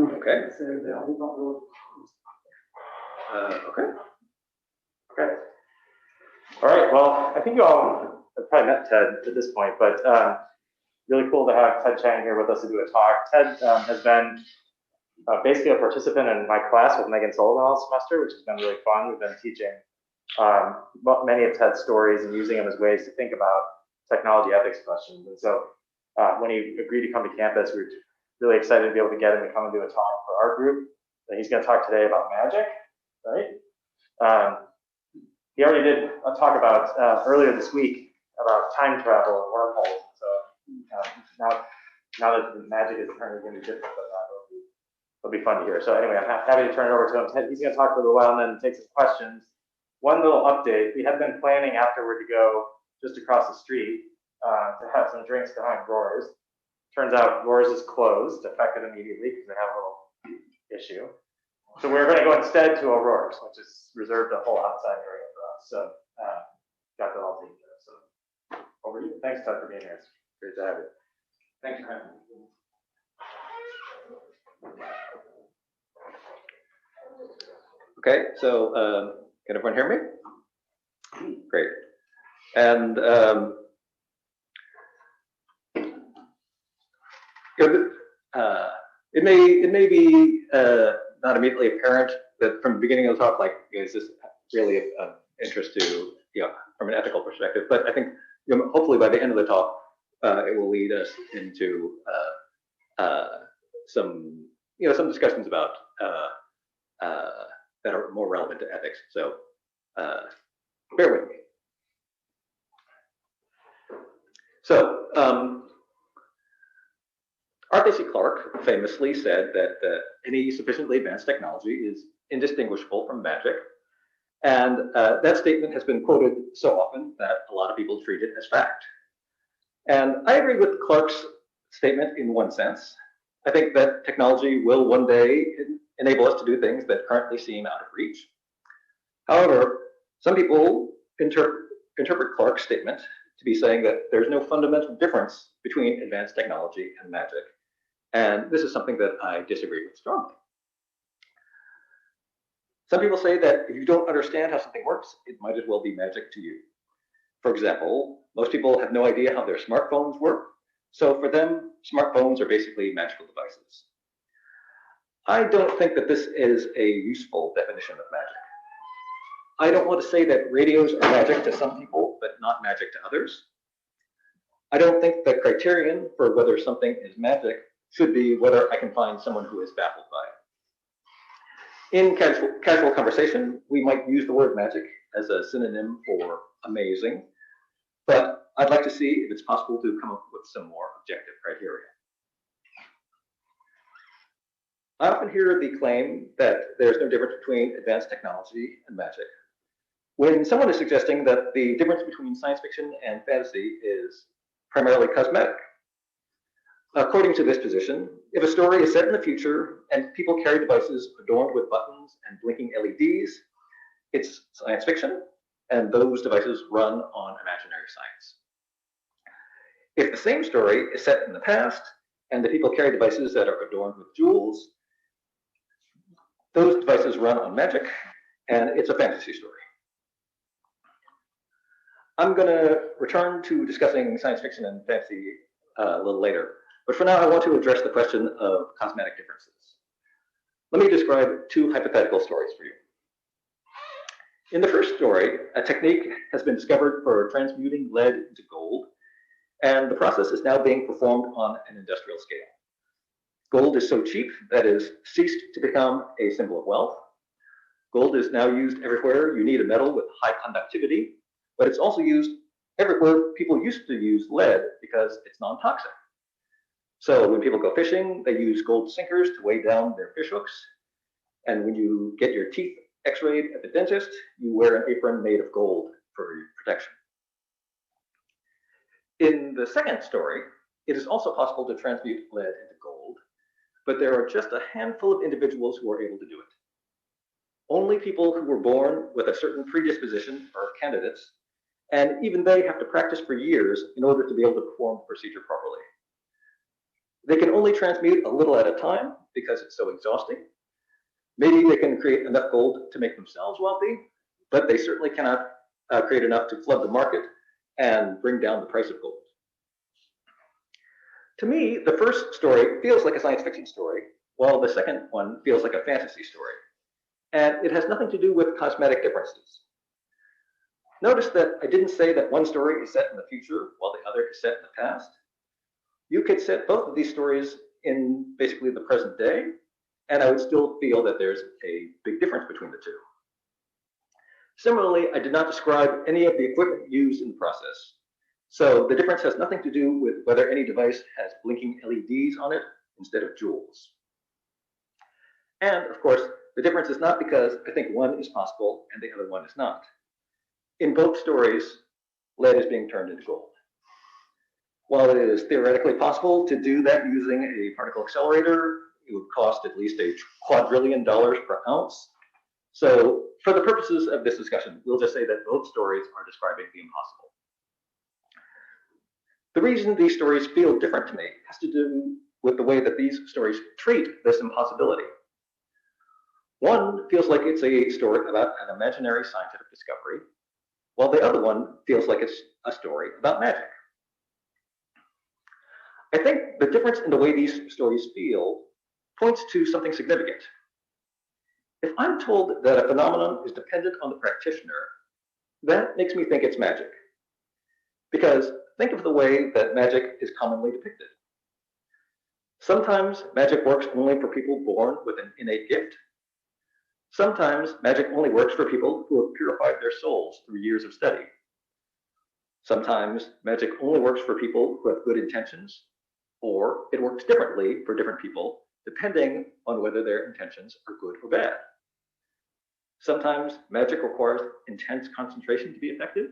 Okay. So I think not really. Okay. Okay. All right. Well, I think you all have probably met Ted at this point, but really cool to have Ted Chiang here with us to do a talk. Ted has been basically a participant in my class with Meghan Sullivan all semester, which has been really fun. We've been teaching many of Ted's stories and using them as ways to think about technology ethics questions. And so when he agreed to come to campus, we were really excited to be able to get him to come and do a talk for our group. And he's going to talk today about magic, right? He already did a talk about earlier this week about time travel and wormholes. So now that the magic is apparently going to be different than that, it'll be fun to hear. So anyway, I'm happy to turn it over to him. He's going to talk for a little while and then take some questions. One little update: we had been planning afterward to go just across the street to have some drinks behind Roars. Turns out Roars is closed, effective immediately because they have a little issue. So we're going to go instead to Aurora's, which is reserved a whole outside area for us. So got that all taken care of. So over to you. Thanks, Ted, for being here. It's great to have you. Thanks for having me. Okay, so can everyone hear me? Great. And it may be not immediately apparent that from the beginning of the talk, like, is this really of interest to, from an ethical perspective? But I think, hopefully by the end of the talk, it will lead us into some discussions about that are more relevant to ethics. So bear with me. So Arthur C. Clarke famously said that any sufficiently advanced technology is indistinguishable from magic. And that statement has been quoted so often that a lot of people treat it as fact. And I agree with Clarke's statement in one sense. I think that technology will one day enable us to do things that currently seem out of reach. However, some people interpret Clarke's statement to be saying that there's no fundamental difference between advanced technology and magic. And this is something that I disagree with strongly. Some people say that if you don't understand how something works, it might as well be magic to you. For example, most people have no idea how their smartphones work. So for them, smartphones are basically magical devices. I don't think that this is a useful definition of magic. I don't want to say that radios are magic to some people, but not magic to others. I don't think the criterion for whether something is magic should be whether I can find someone who is baffled by it. In casual conversation, we might use the word magic as a synonym for amazing, but I'd like to see if it's possible to come up with some more objective criteria. I often hear the claim that there's no difference between advanced technology and magic, when someone is suggesting that the difference between science fiction and fantasy is primarily cosmetic. According to this position, if a story is set in the future and people carry devices adorned with buttons and blinking LEDs, it's science fiction, and those devices run on imaginary science. If the same story is set in the past and the people carry devices that are adorned with jewels, those devices run on magic, and it's a fantasy story. I'm going to return to discussing science fiction and fantasy a little later, but for now I want to address the question of cosmetic differences. Let me describe two hypothetical stories for you. In the first story, a technique has been discovered for transmuting lead into gold, and the process is now being performed on an industrial scale. Gold is so cheap that it has ceased to become a symbol of wealth. Gold is now used everywhere you need a metal with high conductivity, but it's also used everywhere people used to use lead because it's non-toxic. So when people go fishing, they use gold sinkers to weigh down their fish hooks. And when you get your teeth x-rayed at the dentist, you wear an apron made of gold for your protection. In the second story, it is also possible to transmute lead into gold, but there are just a handful of individuals who are able to do it. Only people who were born with a certain predisposition are candidates, and even they have to practice for years in order to be able to perform the procedure properly. They can only transmute a little at a time because it's so exhausting. Maybe they can create enough gold to make themselves wealthy, but they certainly cannot create enough to flood the market and bring down the price of gold. To me, the first story feels like a science fiction story, while the second one feels like a fantasy story. And it has nothing to do with cosmetic differences. Notice that I didn't say that one story is set in the future while the other is set in the past. You could set both of these stories in basically the present day, and I would still feel that there's a big difference between the two. Similarly, I did not describe any of the equipment used in the process. So the difference has nothing to do with whether any device has blinking LEDs on it instead of jewels. And of course, the difference is not because I think one is possible and the other one is not. In both stories, lead is being turned into gold. While it is theoretically possible to do that using a particle accelerator, it would cost at least $1 quadrillion per ounce. So for the purposes of this discussion, we'll just say that both stories are describing the impossible. The reason these stories feel different to me has to do with the way that these stories treat this impossibility. One feels like it's a story about an imaginary scientific discovery, while the other one feels like it's a story about magic. I think the difference in the way these stories feel points to something significant. If I'm told that a phenomenon is dependent on the practitioner, that makes me think it's magic. Because think of the way that magic is commonly depicted. Sometimes magic works only for people born with an innate gift. Sometimes magic only works for people who have purified their souls through years of study. Sometimes magic only works for people who have good intentions, or it works differently for different people, depending on whether their intentions are good or bad. Sometimes magic requires intense concentration to be effective,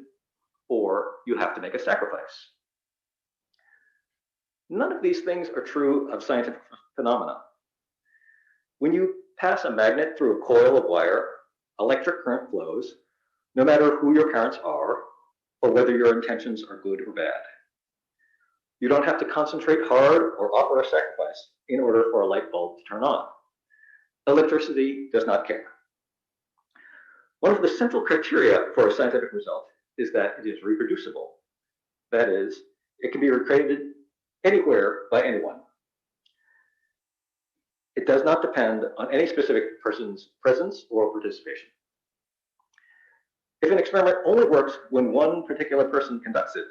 or you have to make a sacrifice. None of these things are true of scientific phenomena. When you pass a magnet through a coil of wire, electric current flows, no matter who your parents are, or whether your intentions are good or bad. You don't have to concentrate hard or offer a sacrifice in order for a light bulb to turn on. Electricity does not care. One of the central criteria for a scientific result is that it is reproducible. That is, it can be recreated anywhere by anyone. It does not depend on any specific person's presence or participation. If an experiment only works when one particular person conducts it,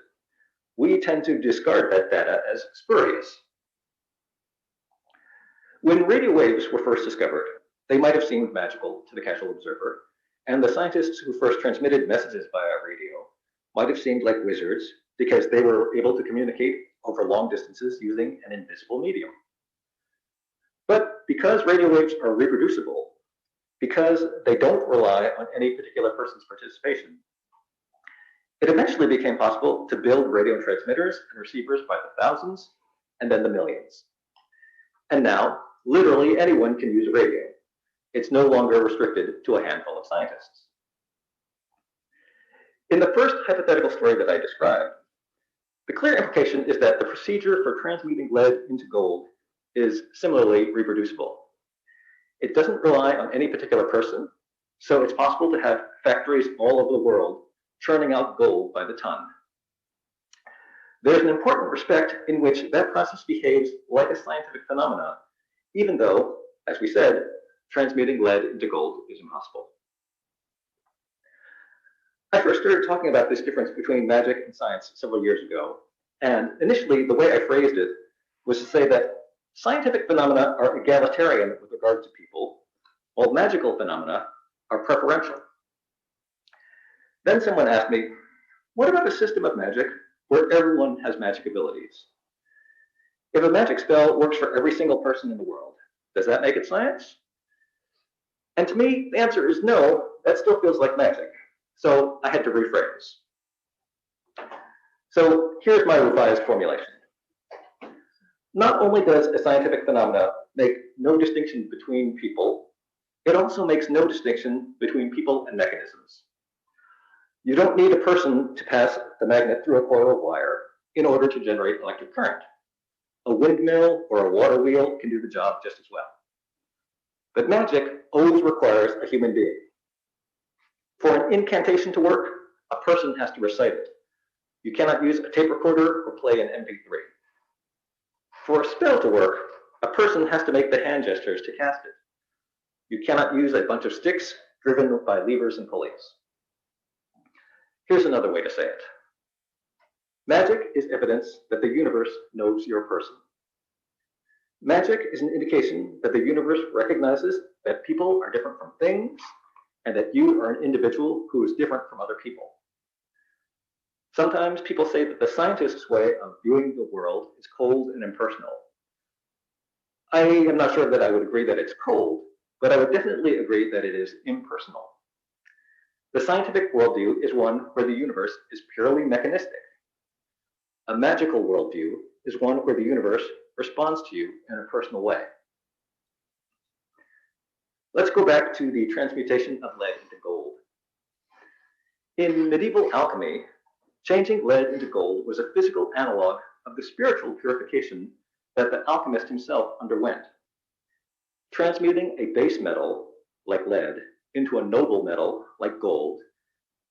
we tend to discard that data as spurious. When radio waves were first discovered, they might have seemed magical to the casual observer, and the scientists who first transmitted messages via radio might have seemed like wizards because they were able to communicate over long distances using an invisible medium. But because radio waves are reproducible, because they don't rely on any particular person's participation, it eventually became possible to build radio transmitters and receivers by the thousands and then the millions. And now, literally anyone can use a radio. It's no longer restricted to a handful of scientists. In the first hypothetical story that I described, the clear implication is that the procedure for transmuting lead into gold is similarly reproducible. It doesn't rely on any particular person, so it's possible to have factories all over the world churning out gold by the ton. There's an important respect in which that process behaves like a scientific phenomena, even though, as we said, transmuting lead into gold is impossible. I first started talking about this difference between magic and science several years ago, and initially the way I phrased it was to say that scientific phenomena are egalitarian with regard to people, while magical phenomena are preferential. Then someone asked me, what about a system of magic where everyone has magic abilities? If a magic spell works for every single person in the world, does that make it science? And to me, the answer is no, that still feels like magic. So I had to rephrase. So here's my revised formulation. Not only does a scientific phenomena make no distinction between people, it also makes no distinction between people and mechanisms. You don't need a person to pass the magnet through a coil of wire in order to generate electric current. A windmill or a water wheel can do the job just as well. But magic always requires a human being. For an incantation to work, a person has to recite it. You cannot use a tape recorder or play an MP3. For a spell to work, a person has to make the hand gestures to cast it. You cannot use a bunch of sticks driven by levers and pulleys. Here's another way to say it. Magic is evidence that the universe knows your person. Magic is an indication that the universe recognizes that people are different from things and that you are an individual who is different from other people. Sometimes people say that the scientist's way of viewing the world is cold and impersonal. I am not sure that I would agree that it's cold, but I would definitely agree that it is impersonal. The scientific worldview is one where the universe is purely mechanistic. A magical worldview is one where the universe responds to you in a personal way. Let's go back to the transmutation of lead into gold. In medieval alchemy, changing lead into gold was a physical analog of the spiritual purification that the alchemist himself underwent. Transmuting a base metal, like lead, into a noble metal, like gold,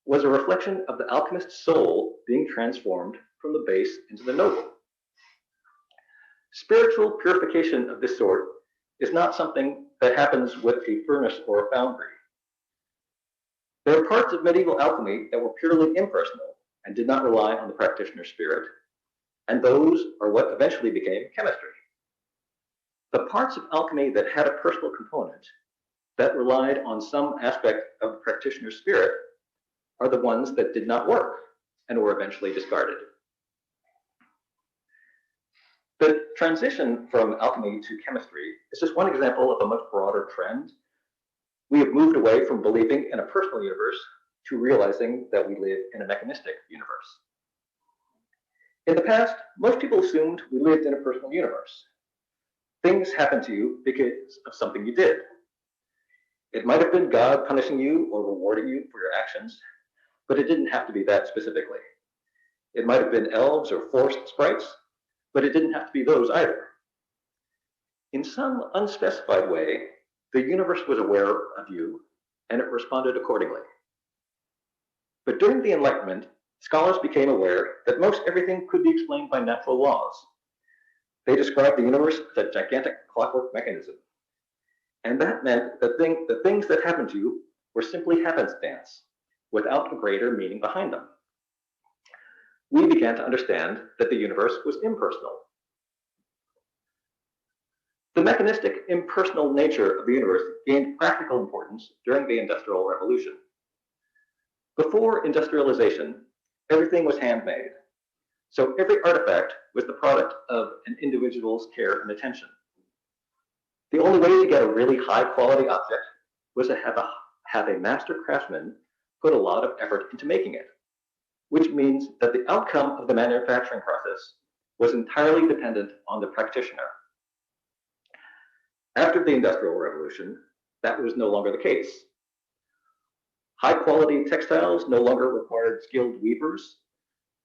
was a reflection of the alchemist's soul being transformed from the base into the noble. Spiritual purification of this sort is not something that happens with a furnace or a foundry. There are parts of medieval alchemy that were purely impersonal and did not rely on the practitioner's spirit, and those are what eventually became chemistry. The parts of alchemy that had a personal component, that relied on some aspect of the practitioner's spirit, are the ones that did not work and were eventually discarded. The transition from alchemy to chemistry is just one example of a much broader trend. We have moved away from believing in a personal universe to realizing that we live in a mechanistic universe. In the past, most people assumed we lived in a personal universe. Things happen to you because of something you did. It might have been God punishing you or rewarding you for your actions, but it didn't have to be that specifically. It might have been elves or forest sprites, but it didn't have to be those either. In some unspecified way, the universe was aware of you, and it responded accordingly. But during the Enlightenment, scholars became aware that most everything could be explained by natural laws. They described the universe as a gigantic clockwork mechanism. And that meant that the things that happened to you were simply happenstance, without a greater meaning behind them. We began to understand that the universe was impersonal. The mechanistic, impersonal nature of the universe gained practical importance during the Industrial Revolution. Before industrialization, everything was handmade, so every artifact was the product of an individual's care and attention. The only way to get a really high-quality object was to have a master craftsman put a lot of effort into making it, which means that the outcome of the manufacturing process was entirely dependent on the practitioner. After the Industrial Revolution, that was no longer the case. High-quality textiles no longer required skilled weavers.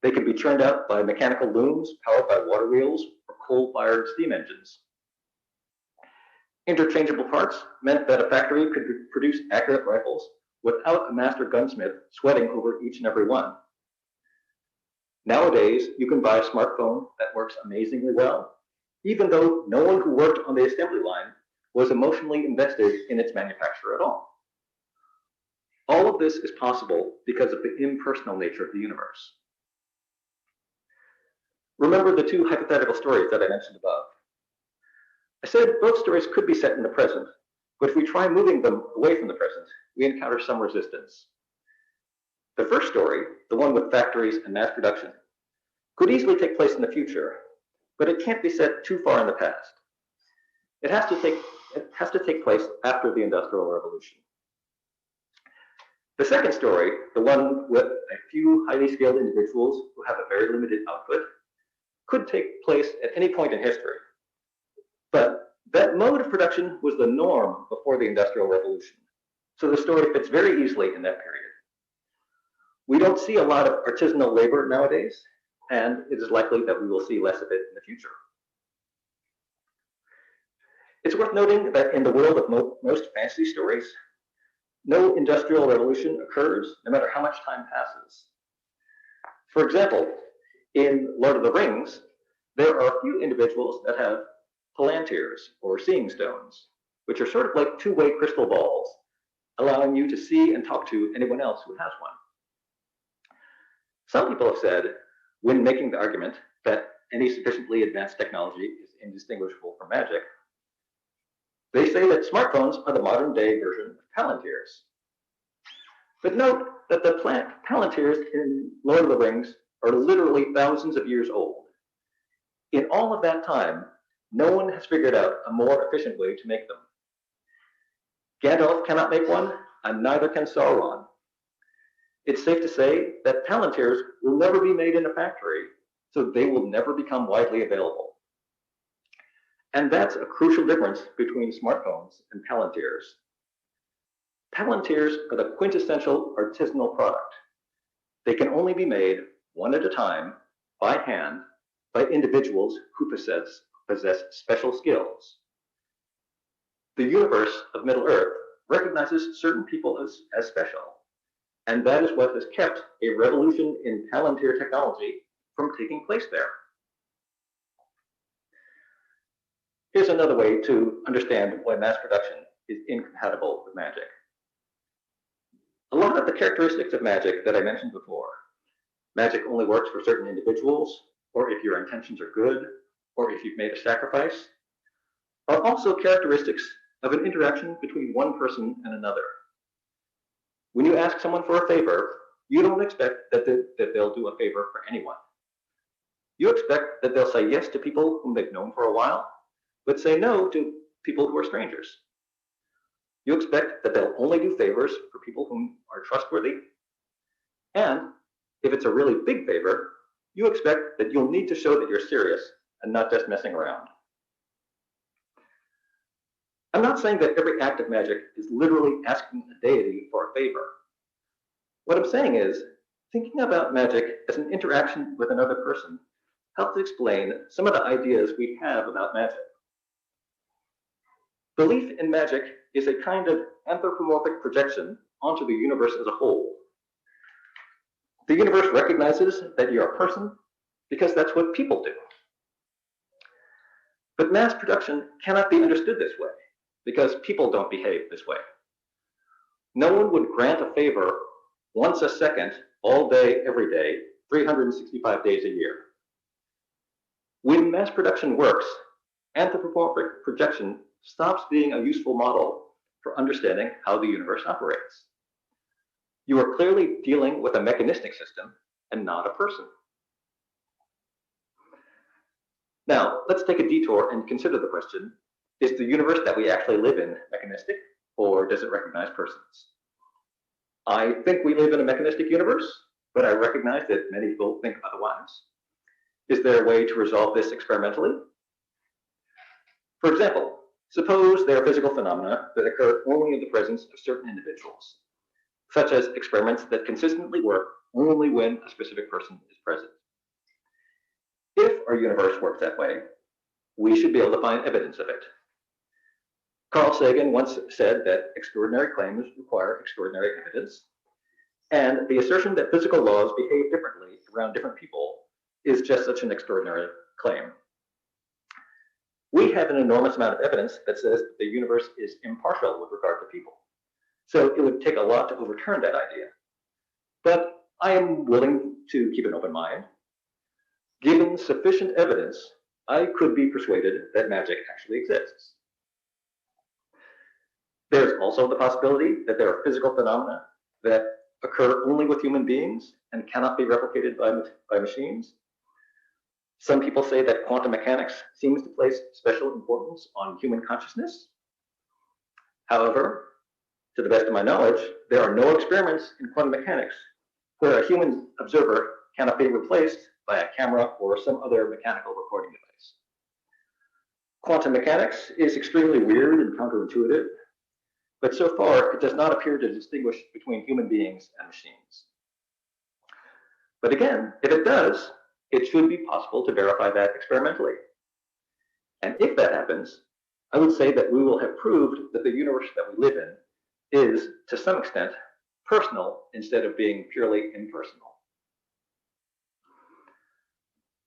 They could be churned out by mechanical looms powered by water wheels or coal-fired steam engines. Interchangeable parts meant that a factory could produce accurate rifles without a master gunsmith sweating over each and every one. Nowadays, you can buy a smartphone that works amazingly well, even though no one who worked on the assembly line was emotionally invested in its manufacture at all. All of this is possible because of the impersonal nature of the universe. Remember the two hypothetical stories that I mentioned above. I said both stories could be set in the present, but if we try moving them away from the present, we encounter some resistance. The first story, the one with factories and mass production, could easily take place in the future, but it can't be set too far in the past. It has to take place after the Industrial Revolution. The second story, the one with a few highly skilled individuals who have a very limited output, could take place at any point in history. But that mode of production was the norm before the Industrial Revolution, so the story fits very easily in that period. We don't see a lot of artisanal labor nowadays, and it is likely that we will see less of it in the future. It's worth noting that in the world of most fantasy stories, no industrial revolution occurs no matter how much time passes. For example, in Lord of the Rings, there are a few individuals that have palantirs, or seeing stones, which are sort of like two-way crystal balls, allowing you to see and talk to anyone else who has one. Some people have said, when making the argument that any sufficiently advanced technology is indistinguishable from magic, they say that smartphones are the modern-day version of palantirs. But note that the palantirs in Lord of the Rings are literally thousands of years old. In all of that time, no one has figured out a more efficient way to make them. Gandalf cannot make one, and neither can Sauron. It's safe to say that palantirs will never be made in a factory, so they will never become widely available. And that's a crucial difference between smartphones and palantirs. Palantirs are the quintessential artisanal product. They can only be made one at a time, by hand, by individuals who possess special skills. The universe of Middle-earth recognizes certain people as special, and that is what has kept a revolution in palantir technology from taking place there. Here's another way to understand why mass production is incompatible with magic. A lot of the characteristics of magic that I mentioned before, magic only works for certain individuals, or if your intentions are good, or if you've made a sacrifice, are also characteristics of an interaction between one person and another. When you ask someone for a favor, you don't expect that they'll do a favor for anyone. You expect that they'll say yes to people whom they've known for a while, but say no to people who are strangers. You expect that they'll only do favors for people whom are trustworthy. And if it's a really big favor, you expect that you'll need to show that you're serious and not just messing around. I'm not saying that every act of magic is literally asking a deity for a favor. What I'm saying is, thinking about magic as an interaction with another person helps explain some of the ideas we have about magic. Belief in magic is a kind of anthropomorphic projection onto the universe as a whole. The universe recognizes that you're a person because that's what people do. But mass production cannot be understood this way because people don't behave this way. No one would grant a favor once a second, all day, every day, 365 days a year. When mass production works, anthropomorphic projection stops being a useful model for understanding how the universe operates. You are clearly dealing with a mechanistic system and not a person. Now, let's take a detour and consider the question, is the universe that we actually live in mechanistic, or does it recognize persons? I think we live in a mechanistic universe, but I recognize that many people think otherwise. Is there a way to resolve this experimentally? For example, suppose there are physical phenomena that occur only in the presence of certain individuals, such as experiments that consistently work only when a specific person is present. If our universe works that way, we should be able to find evidence of it. Carl Sagan once said that extraordinary claims require extraordinary evidence, and the assertion that physical laws behave differently around different people is just such an extraordinary claim. We have an enormous amount of evidence that says that the universe is impartial with regard to people. So it would take a lot to overturn that idea. But I am willing to keep an open mind. Given sufficient evidence, I could be persuaded that magic actually exists. There's also the possibility that there are physical phenomena that occur only with human beings and cannot be replicated by machines. Some people say that quantum mechanics seems to place special importance on human consciousness. However, to the best of my knowledge, there are no experiments in quantum mechanics where a human observer cannot be replaced by a camera or some other mechanical recording device. Quantum mechanics is extremely weird and counterintuitive, but so far it does not appear to distinguish between human beings and machines. But again, if it does, it should be possible to verify that experimentally. And if that happens, I would say that we will have proved that the universe that we live in is, to some extent, personal instead of being purely impersonal.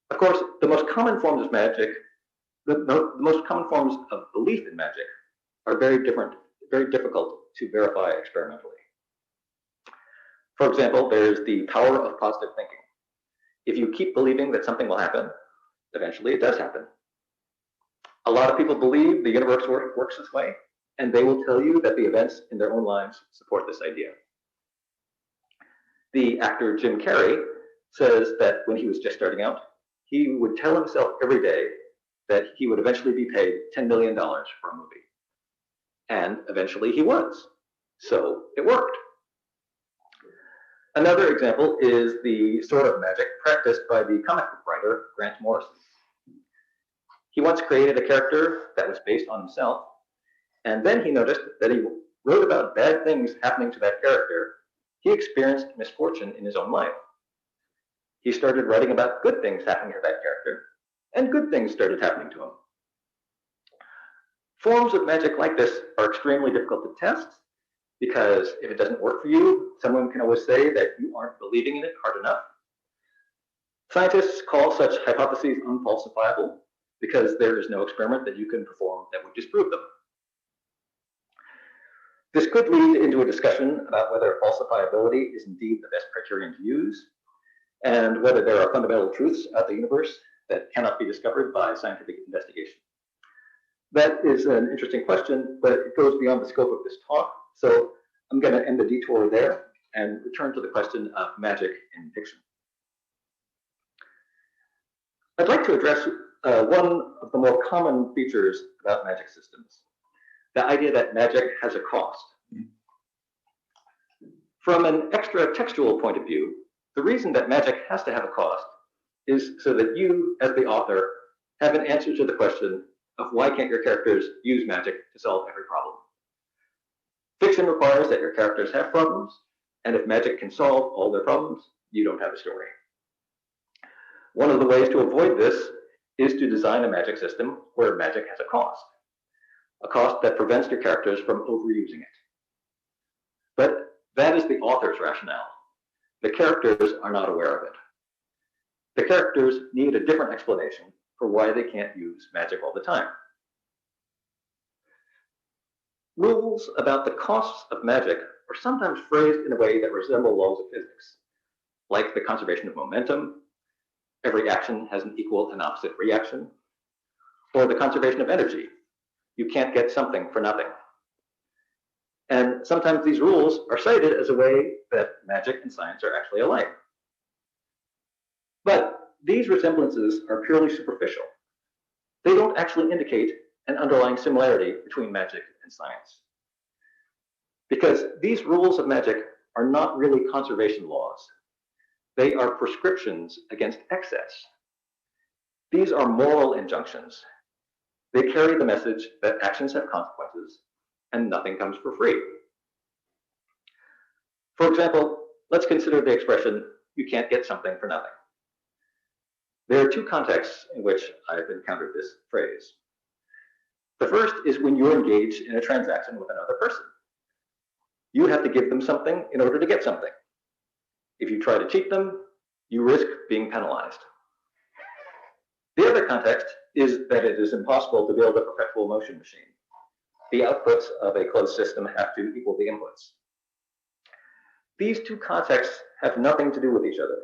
Of course, the most common forms of magic, the most common forms of belief in magic are very difficult to verify experimentally. For example, there's the power of positive thinking. If you keep believing that something will happen, eventually it does happen. A lot of people believe the universe works this way, and they will tell you that the events in their own lives support this idea. The actor Jim Carrey says that when he was just starting out, he would tell himself every day that he would eventually be paid $10 million for a movie. And eventually he was. So it worked. Another example is the sort of magic practiced by the comic book writer Grant Morrison. He once created a character that was based on himself, and then he noticed that he wrote about bad things happening to that character. He experienced misfortune in his own life. He started writing about good things happening to that character, and good things started happening to him. Forms of magic like this are extremely difficult to test, because if it doesn't work for you, someone can always say that you aren't believing in it hard enough. Scientists call such hypotheses unfalsifiable, because there is no experiment that you can perform that would disprove them. This could lead into a discussion about whether falsifiability is indeed the best criterion to use, and whether there are fundamental truths about the universe that cannot be discovered by scientific investigation. That is an interesting question, but it goes beyond the scope of this talk, so I'm going to end the detour there and return to the question of magic in fiction. I'd like to address one of the more common features about magic systems, the idea that magic has a cost. From an extra textual point of view, the reason that magic has to have a cost is so that you, as the author, have an answer to the question of why can't your characters use magic to solve every problem. Fiction requires that your characters have problems, and if magic can solve all their problems, you don't have a story. One of the ways to avoid this is to design a magic system where magic has a cost that prevents your characters from overusing it. But that is the author's rationale. The characters are not aware of it. The characters need a different explanation for why they can't use magic all the time. Rules about the costs of magic are sometimes phrased in a way that resemble laws of physics, like the conservation of momentum, every action has an equal and opposite reaction, or the conservation of energy, you can't get something for nothing. And sometimes these rules are cited as a way that magic and science are actually alike. But these resemblances are purely superficial. They don't actually indicate an underlying similarity between magic and science. Because these rules of magic are not really conservation laws. They are prescriptions against excess. These are moral injunctions. They carry the message that actions have consequences and nothing comes for free. For example, let's consider the expression, you can't get something for nothing. There are two contexts in which I've encountered this phrase. The first is when you're engaged in a transaction with another person. You have to give them something in order to get something. If you try to cheat them, you risk being penalized. The other context is that it is impossible to build a perpetual motion machine. The outputs of a closed system have to equal the inputs. These two contexts have nothing to do with each other.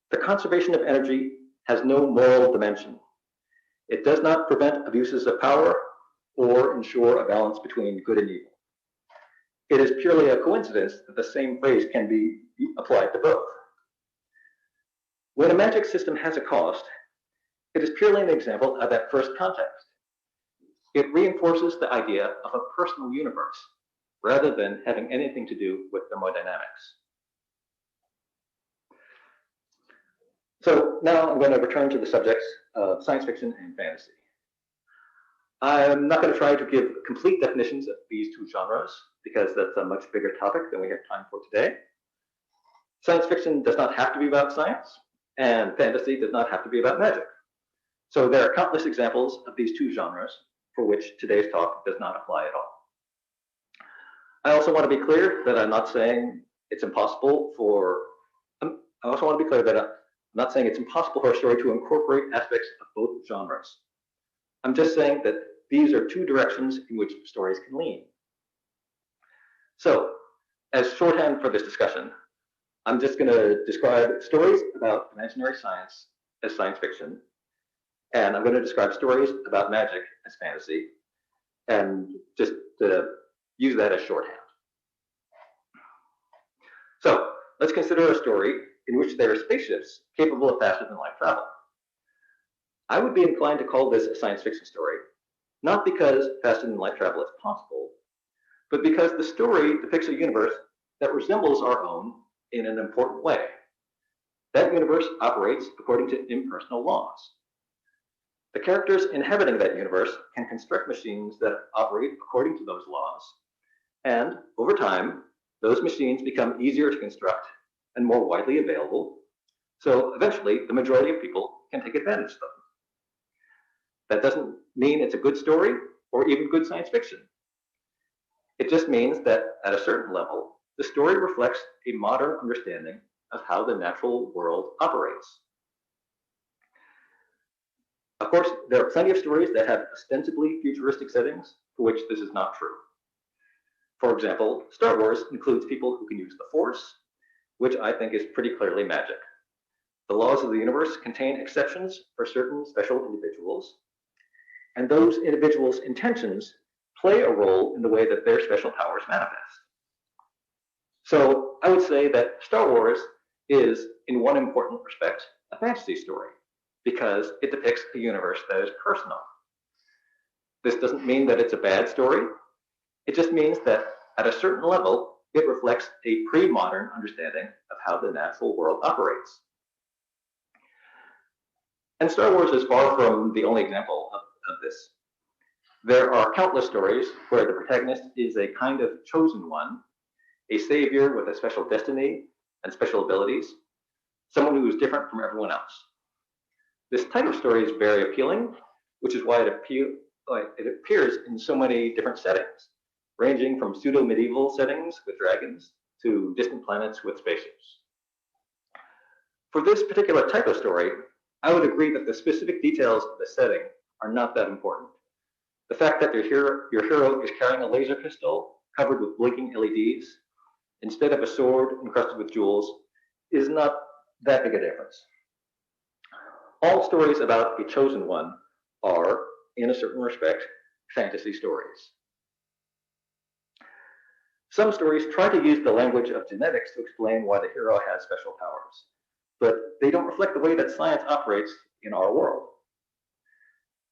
The conservation of energy has no moral dimension. It does not prevent abuses of power or ensure a balance between good and evil. It is purely a coincidence that the same phrase can be applied to both. When a magic system has a cost, it is purely an example of that first context. It reinforces the idea of a personal universe, rather than having anything to do with thermodynamics. So now I'm going to return to the subjects of science fiction and fantasy. I'm not going to try to give complete definitions of these two genres, because that's a much bigger topic than we have time for today. Science fiction does not have to be about science, and fantasy does not have to be about magic. So there are countless examples of these two genres, for which today's talk does not apply at all. I also want to be clear that I'm not saying it's impossible for, I also want to be clear that I'm not saying it's impossible for a story to incorporate aspects of both genres. I'm just saying that these are two directions in which stories can lean. So, as shorthand for this discussion, I'm just going to describe stories about imaginary science as science fiction, and I'm going to describe stories about magic as fantasy, and just use that as shorthand. So, let's consider a story in which there are spaceships capable of faster than light travel. I would be inclined to call this a science fiction story, not because faster than light travel is possible, but because the story depicts a universe that resembles our own in an important way. That universe operates according to impersonal laws. The characters inhabiting that universe can construct machines that operate according to those laws, and over time, those machines become easier to construct and more widely available, so eventually the majority of people can take advantage of them. That doesn't mean it's a good story or even good science fiction. It just means that at a certain level, the story reflects a modern understanding of how the natural world operates. Of course, there are plenty of stories that have ostensibly futuristic settings for which this is not true. For example, Star Wars includes people who can use the Force, which I think is pretty clearly magic. The laws of the universe contain exceptions for certain special individuals, and those individuals' intentions play a role in the way that their special powers manifest. So I would say that Star Wars is, in one important respect, a fantasy story, because it depicts a universe that is personal. This doesn't mean that it's a bad story. It just means that at a certain level, it reflects a pre-modern understanding of how the natural world operates. And Star Wars is far from the only example of this. There are countless stories where the protagonist is a kind of chosen one, a savior with a special destiny and special abilities, someone who is different from everyone else. This type of story is very appealing, which is why it appears in so many different settings, ranging from pseudo-medieval settings with dragons to distant planets with spaceships. For this particular type of story, I would agree that the specific details of the setting are not that important. The fact that your hero is carrying a laser pistol covered with blinking LEDs instead of a sword encrusted with jewels is not that big a difference. All stories about a chosen one are, in a certain respect, fantasy stories. Some stories try to use the language of genetics to explain why the hero has special powers, but they don't reflect the way that science operates in our world.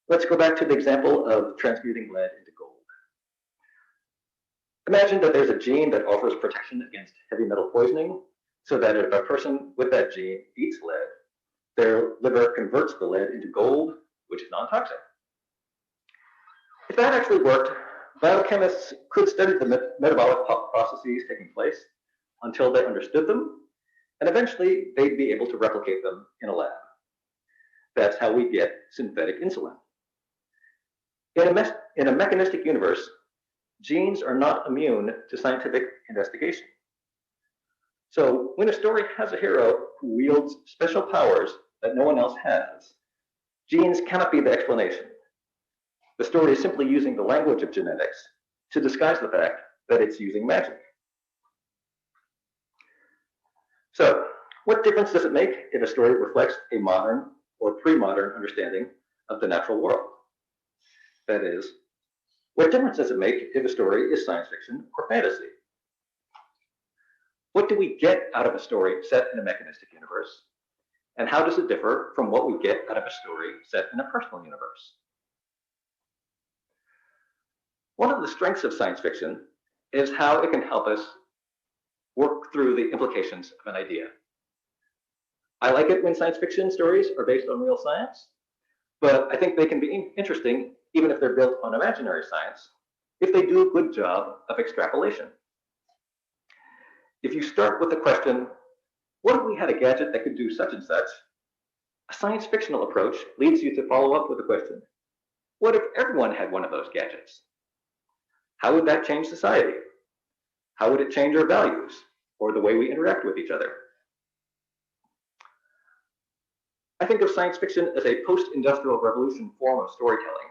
Let's go back to the example of transmuting lead into gold. Imagine that there's a gene that offers protection against heavy metal poisoning, so that if a person with that gene eats lead, their liver converts the lead into gold, which is non-toxic. If that actually worked, biochemists could study the metabolic processes taking place until they understood them, and eventually they'd be able to replicate them in a lab. That's how we get synthetic insulin. In a mechanistic universe, genes are not immune to scientific investigation. So when a story has a hero who wields special powers that no one else has, genes cannot be the explanation. The story is simply using the language of genetics to disguise the fact that it's using magic. So, what difference does it make if a story reflects a modern or pre-modern understanding of the natural world? That is, what difference does it make if a story is science fiction or fantasy? What do we get out of a story set in a mechanistic universe? And how does it differ from what we get out of a story set in a personal universe? One of the strengths of science fiction is how it can help us work through the implications of an idea. I like it when science fiction stories are based on real science, but I think they can be interesting even if they're built on imaginary science, if they do a good job of extrapolation. If you start with the question, what if we had a gadget that could do such and such? A science fictional approach leads you to follow up with the question, What if everyone had one of those gadgets? How would that change society? How would it change our values or the way we interact with each other? I think of science fiction as a post-industrial revolution form of storytelling,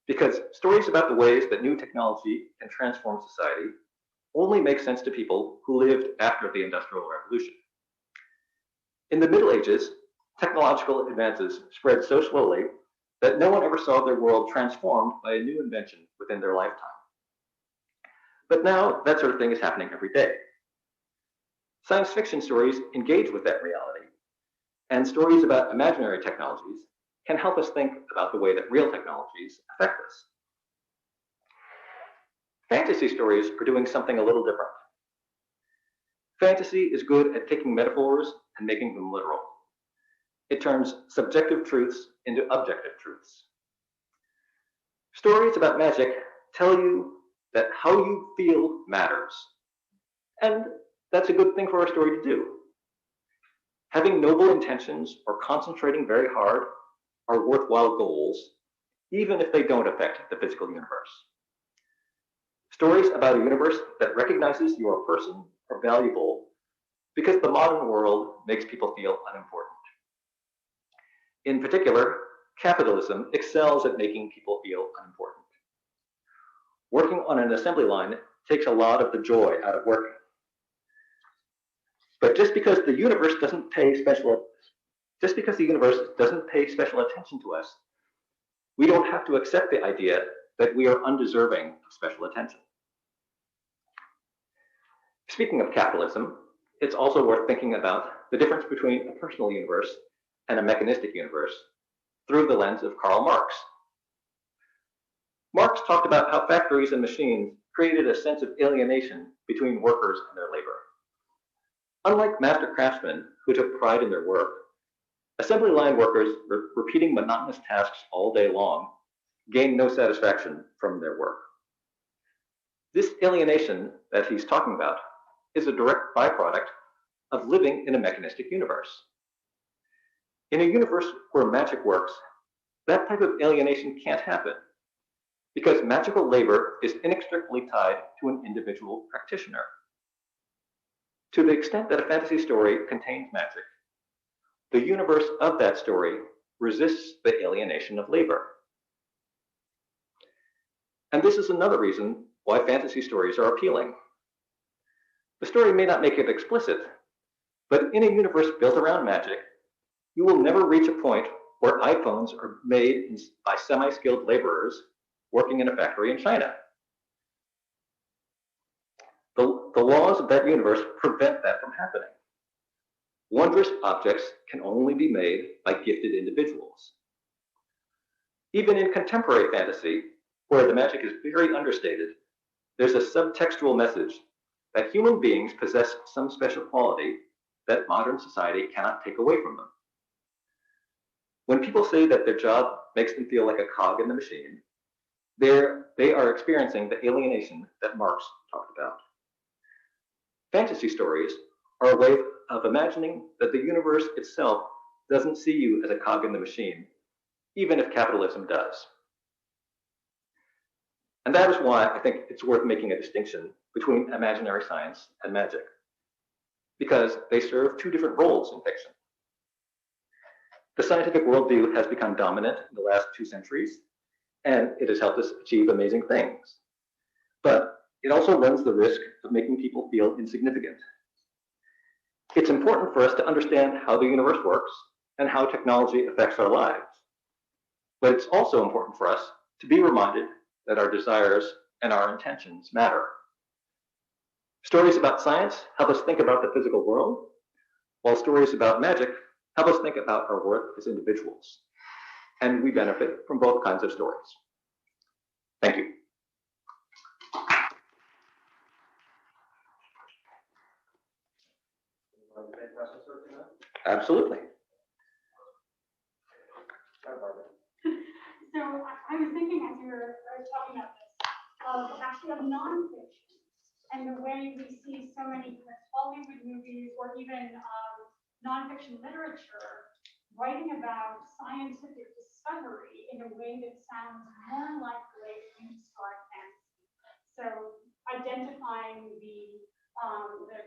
because stories about the ways that new technology can transform society only make sense to people who lived after the Industrial Revolution. In the Middle Ages, technological advances spread so slowly that no one ever saw their world transformed by a new invention within their lifetime. But now, that sort of thing is happening every day. Science fiction stories engage with that reality, and stories about imaginary technologies can help us think about the way that real technologies affect us. Fantasy stories are doing something a little different. Fantasy is good at taking metaphors and making them literal. It turns subjective truths into objective truths. Stories about magic tell you that how you feel matters. And that's a good thing for a story to do. Having noble intentions or concentrating very hard are worthwhile goals, even if they don't affect the physical universe. Stories about a universe that recognizes you are a person are valuable because the modern world makes people feel unimportant. In particular, capitalism excels at making people feel unimportant. Working on an assembly line takes a lot of the joy out of working. But just because the universe doesn't pay special attention to us, we don't have to accept the idea that we are undeserving of special attention. Speaking of capitalism, it's also worth thinking about the difference between a personal universe and a mechanistic universe through the lens of Karl Marx. Marx talked about how factories and machines created a sense of alienation between workers and their labor. Unlike master craftsmen who took pride in their work, assembly line workers repeating monotonous tasks all day long gained no satisfaction from their work. This alienation that he's talking about is a direct byproduct of living in a mechanistic universe. In a universe where magic works, that type of alienation can't happen because magical labor is inextricably tied to an individual practitioner. To the extent that a fantasy story contains magic, the universe of that story resists the alienation of labor. And this is another reason why fantasy stories are appealing. The story may not make it explicit, but in a universe built around magic, you will never reach a point where iPhones are made by semi-skilled laborers working in a factory in China. The laws of that universe prevent that from happening. Wondrous objects can only be made by gifted individuals. Even in contemporary fantasy, where the magic is very understated, there's a subtextual message that human beings possess some special quality that modern society cannot take away from them. When people say that their job makes them feel like a cog in the machine, they are experiencing the alienation that Marx talked about. Fantasy stories are a way of imagining that the universe itself doesn't see you as a cog in the machine, even if capitalism does. And that is why I think it's worth making a distinction between imaginary science and magic, because they serve two different roles in fiction. The scientific worldview has become dominant in the last 2 centuries, and it has helped us achieve amazing things. But it also runs the risk of making people feel insignificant. It's important for us to understand how the universe works and how technology affects our lives. But it's also important for us to be reminded that our desires and our intentions matter. Stories about science help us think about the physical world, while stories about magic help us think about our worth as individuals. And we benefit from both kinds of stories. Thank you. Absolutely. So I was thinking as you were talking about this, of actually of nonfiction and the way we see so many Hollywood movies or even nonfiction literature writing about scientific discovery in a way that sounds more like the way it used to our fantasy. So identifying the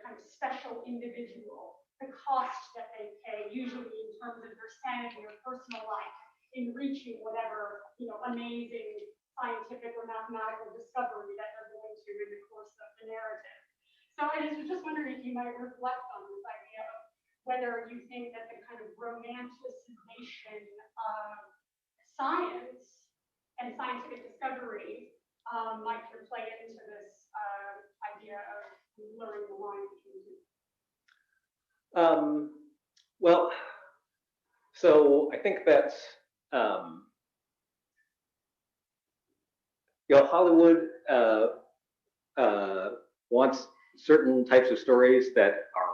kind of special individual, the cost that they pay, usually in terms of their sanity or personal life, in reaching whatever amazing scientific or mathematical discovery that they're going to in the course of the narrative. So I was just wondering if you might reflect on this idea of whether you think that the kind of romanticization of science and scientific discovery might play into this idea of blurring the line between the two. Well, so I think that's, Hollywood wants certain types of stories that are,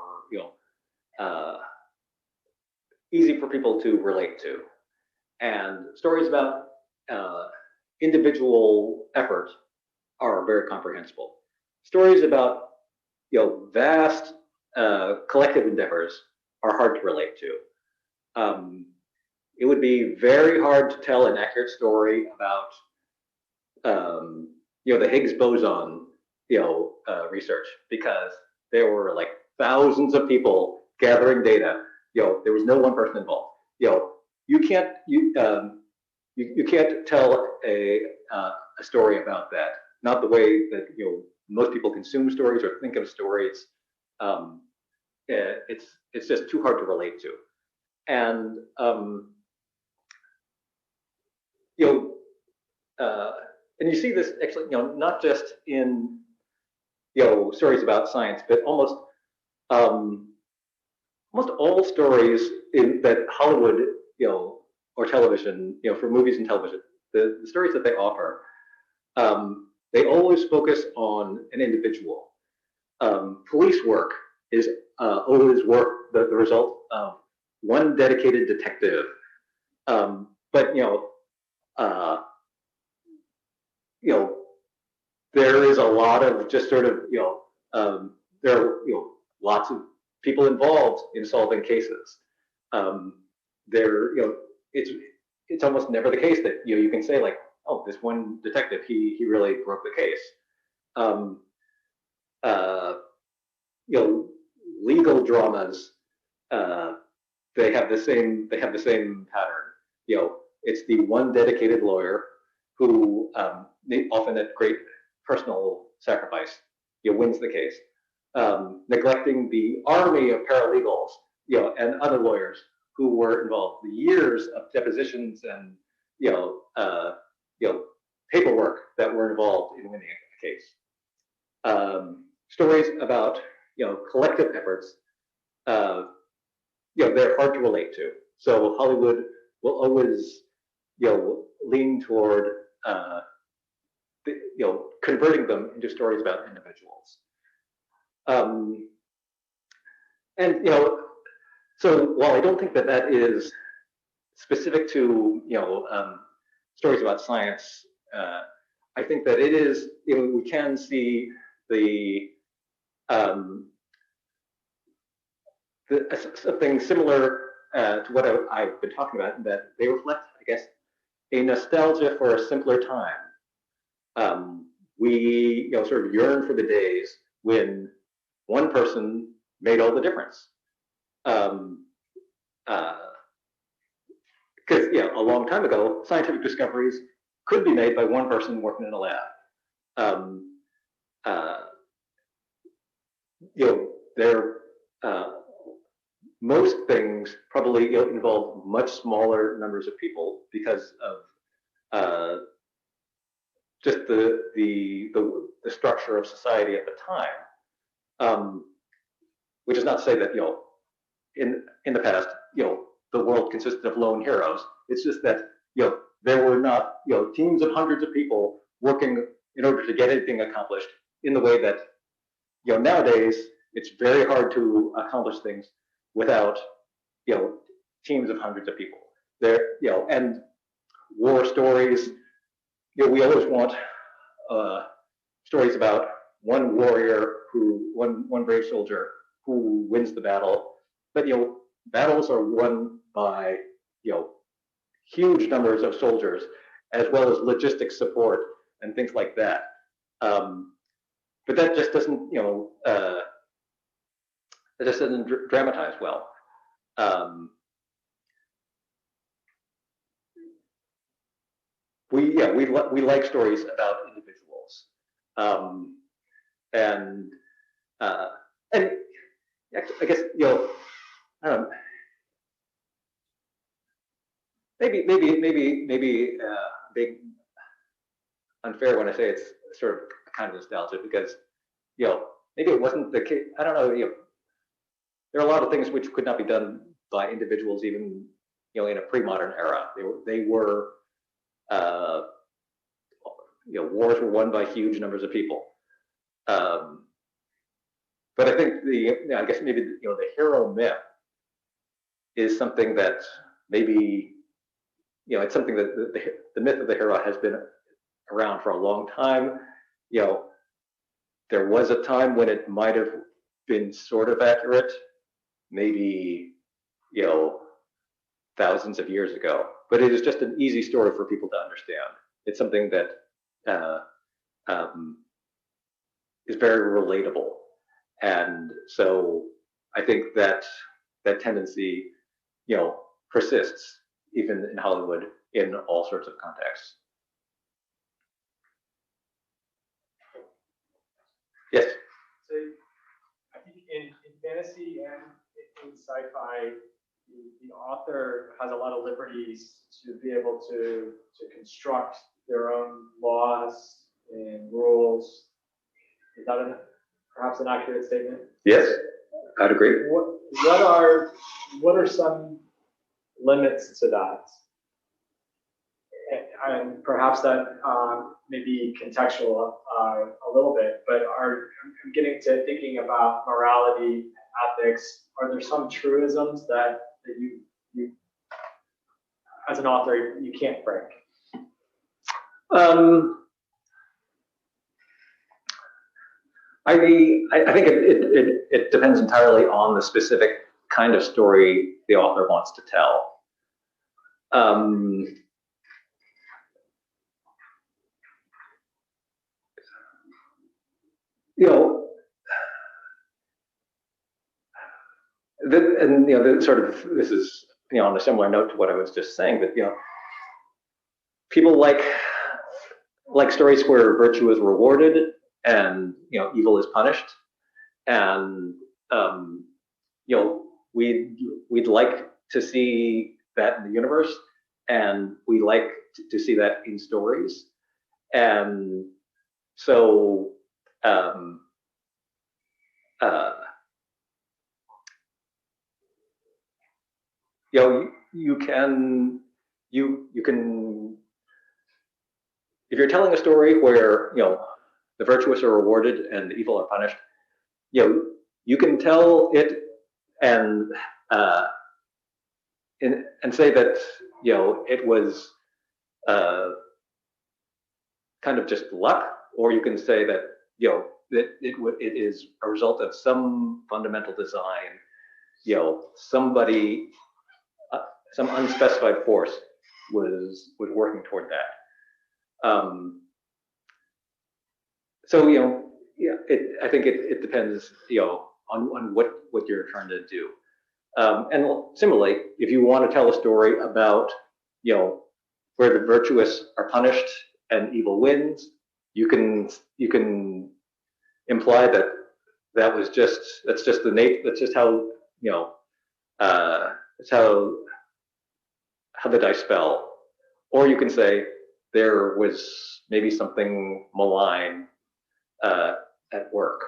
easy for people to relate to. And stories about individual effort are very comprehensible. Stories about vast collective endeavors are hard to relate to. It would be very hard to tell an accurate story about the Higgs boson research, because there were like thousands of people gathering data. There was no one person involved. You can't tell a story about that. Not the way that most people consume stories or think of stories. It's just too hard to relate to. And and you see this actually, not just in stories about science, but almost all stories that Hollywood or television, for movies and television, the stories that they offer, they always focus on an individual. Police work is always the result of one dedicated detective. But there is a lot of just sort of there are lots of people involved in solving cases. It's almost never the case that you can say like, oh, this one detective, he really broke the case. Legal dramas, they have the same pattern. It's the one dedicated lawyer who, often at great personal sacrifice, wins the case, neglecting the army of paralegals, and other lawyers who were involved, the years of depositions and paperwork that were involved in winning a case. Stories about collective efforts, they're hard to relate to. So Hollywood will always lean toward converting them into stories about individuals. And so while I don't think that is specific to stories about science, I think that it is. We can see something similar to what I've been talking about, in that they reflect, I guess, a nostalgia for a simpler time. We sort of yearn for the days when one person made all the difference. Because a long time ago, scientific discoveries could be made by one person working in a lab. Most things probably involve much smaller numbers of people because of just the structure of society at the time. Which is not to say that in the past the world consisted of lone heroes. It's just that there were not teams of hundreds of people working in order to get anything accomplished in the way that nowadays it's very hard to accomplish things without teams of hundreds of people. And war stories, we always want stories about one warrior one brave soldier who wins the battle. But battles are won by, huge numbers of soldiers, as well as logistic support and things like that. But that just doesn't, it just doesn't dramatize well. We like stories about individuals, and I guess maybe big unfair when I say it's sort of kind of nostalgia, because maybe it wasn't the case. I don't know. There are a lot of things which could not be done by individuals, even in a pre-modern era. They were wars were won by huge numbers of people. But I think I guess maybe the hero myth is something that maybe it's something that the myth of the hero has been around for a long time. There was a time when it might have been sort of accurate, maybe thousands of years ago. But it is just an easy story for people to understand. It's something that is very relatable, and so I think that that tendency, persists even in Hollywood in all sorts of contexts. Yes. So I think in fantasy and in sci-fi, the author has a lot of liberties to be able to construct their own laws and rules. Is that perhaps an accurate statement? Yes, I'd agree. What are some limits to that? And perhaps that may be contextual a little bit, but I'm getting to thinking about morality, ethics. Are there some truisms that you as an author you can't break? I think it depends entirely on the specific kind of story the author wants to tell. This is on a similar note to what I was just saying, that people like stories where virtue is rewarded and evil is punished, and we'd like to see that in the universe, and we like to see that in stories, and so you can if you're telling a story where the virtuous are rewarded and the evil are punished, you can tell it and say that it was kind of just luck, or you can say that that it is a result of some fundamental design. Somebody, some unspecified force was working toward that. So I think it depends on what you're trying to do. And similarly, if you want to tell a story about where the virtuous are punished and evil wins, you can imply that that's just how that's how the dice fell. Or you can say there was maybe something malign at work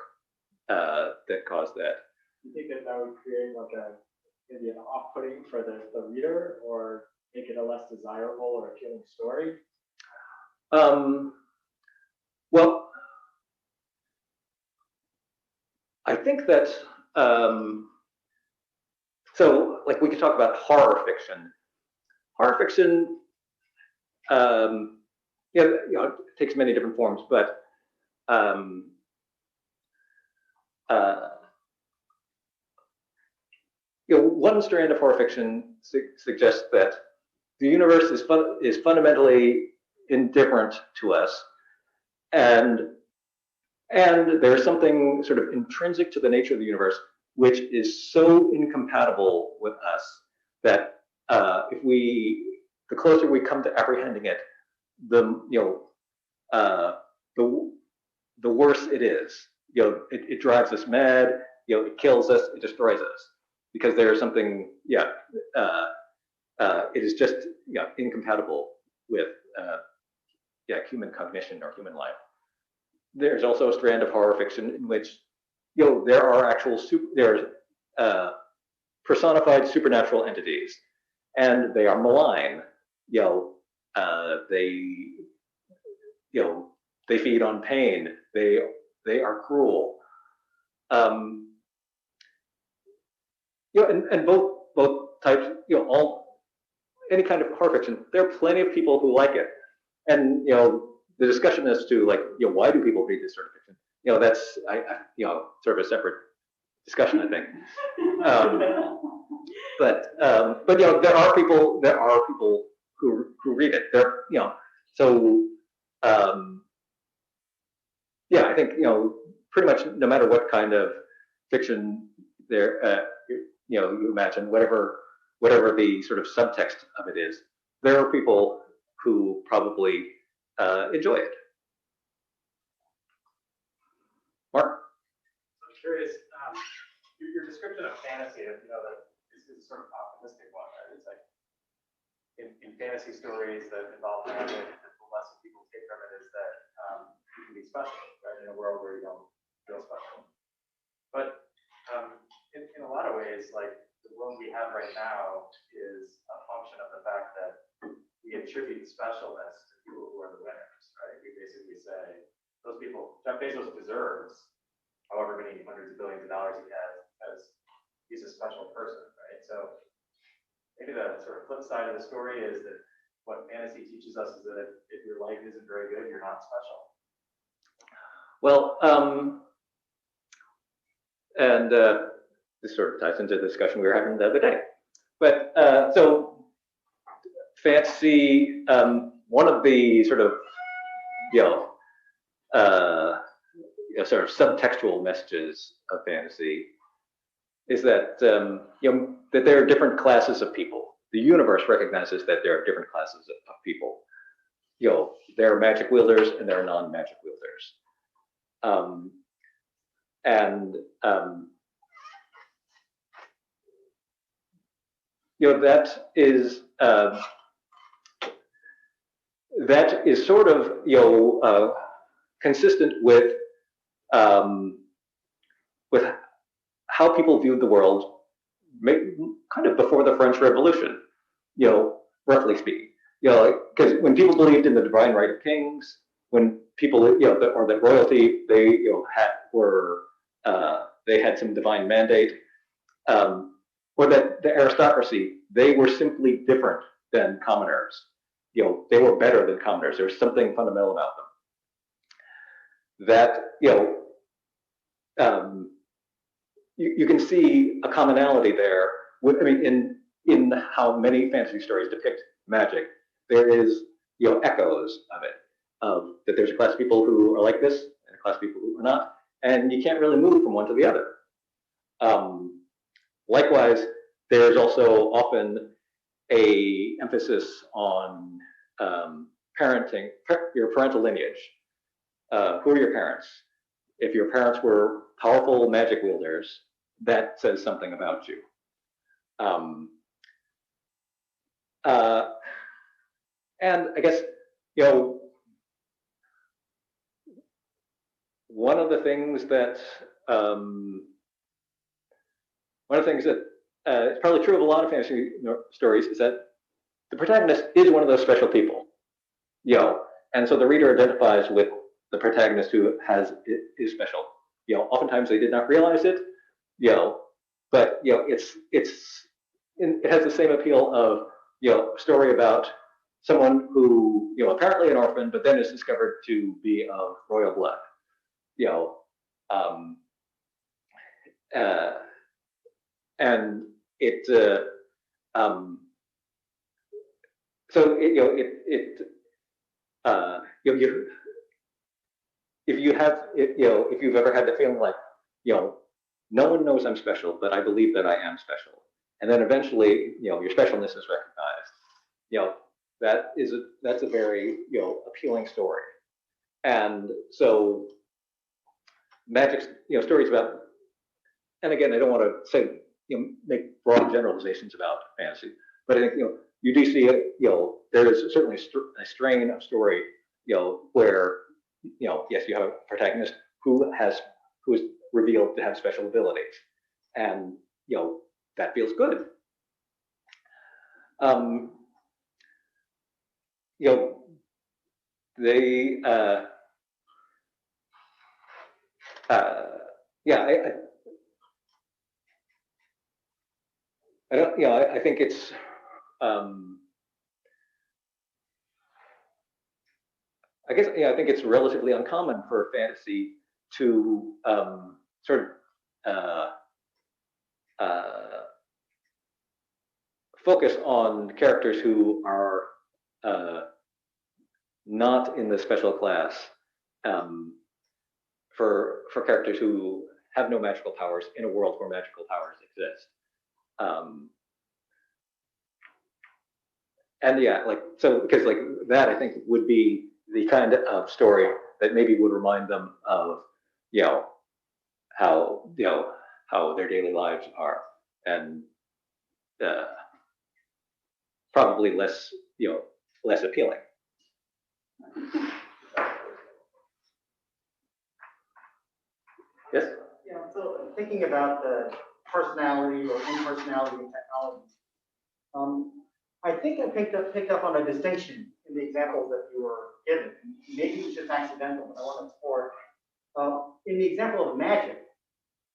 that caused that. You think that would create maybe an off-putting for the reader, or make it a less desirable or appealing story? Well, I think that so we could talk about horror fiction. Horror fiction, it takes many different forms, but one strand of horror fiction suggests that the universe is fundamentally indifferent to us, and there's something sort of intrinsic to the nature of the universe which is so incompatible with us that the closer we come to apprehending it, the worse it is. It drives us mad. It kills us. It destroys us because there is something. It is just incompatible with human cognition or human life. There's also a strand of horror fiction in which there are actual personified supernatural entities, and they are malign. They feed on pain. They are cruel. And both types, any kind of horror fiction, there are plenty of people who like it. And the discussion as to why do people read this sort of fiction? That's sort of a separate discussion, I think. But there are people who read it. I think pretty much no matter what kind of fiction there you imagine, whatever the sort of subtext of it is, there are people who probably enjoy it. Mark? I'm curious, your description of fantasy, that is a sort of optimistic one, right? It's like in fantasy stories that involve magic, the lesson people take from it is that you can be special, right? In a world where you don't feel special. But in a lot of ways, like the world we have right now is a function of the fact that we attribute specialness to people who are the winners, right? We basically say those people, Jeff Bezos deserves however many hundreds of billions of dollars he has, as he's a special person, right? So maybe the sort of flip side of the story is that what fantasy teaches us is that if your life isn't very good, you're not special. Well, and this sort of ties into the discussion we were having the other day. But so fantasy, one of the sort of sort of subtextual messages of fantasy is that that there are different classes of people. The universe recognizes that there are different classes of people. There are magic wielders and there are non-magic wielders. That is sort of consistent with how people viewed the world, kind of before the French Revolution, roughly speaking. Because when people believed in the divine right of kings, when people, or that royalty, they had some divine mandate, or that the aristocracy, they were simply different than commoners. They were better than commoners. There was something fundamental about them. That you can see a commonality there. In how many fantasy stories depict magic, there is echoes of it. That there's a class of people who are like this and a class of people who are not, and you can't really move from one to the other. Likewise, there's also often a emphasis on parenting, your parental lineage. Who are your parents? If your parents were powerful magic wielders, that says something about you. And I guess, one of the things that is probably true of a lot of fantasy stories is that the protagonist is one of those special people, and so the reader identifies with the protagonist who is special. Oftentimes they did not realize it, but it has the same appeal of a story about someone who apparently an orphan, but then is discovered to be of royal blood. And it so it, you know if you have if you've ever had the feeling like no one knows I'm special, but I believe that I am special, and then eventually your specialness is recognized. That's a very appealing story. And so magic stories about, and again, I don't want to say make broad generalizations about fantasy, but I think you do see there is certainly a strain of story where yes, you have a protagonist who is revealed to have special abilities, and that feels good. They yeah, I don't I think it's I guess I think it's relatively uncommon for fantasy to sort of focus on characters who are not in the special class, for characters who have no magical powers in a world where magical powers exist. And yeah, because that I think would be the kind of story that maybe would remind them of how their daily lives are, and probably less appealing. Yes? Yeah, so thinking about the personality or impersonality of technology, I think I picked up on a distinction in the examples that you were given. Maybe it's just accidental, but I want to explore. In the example of magic,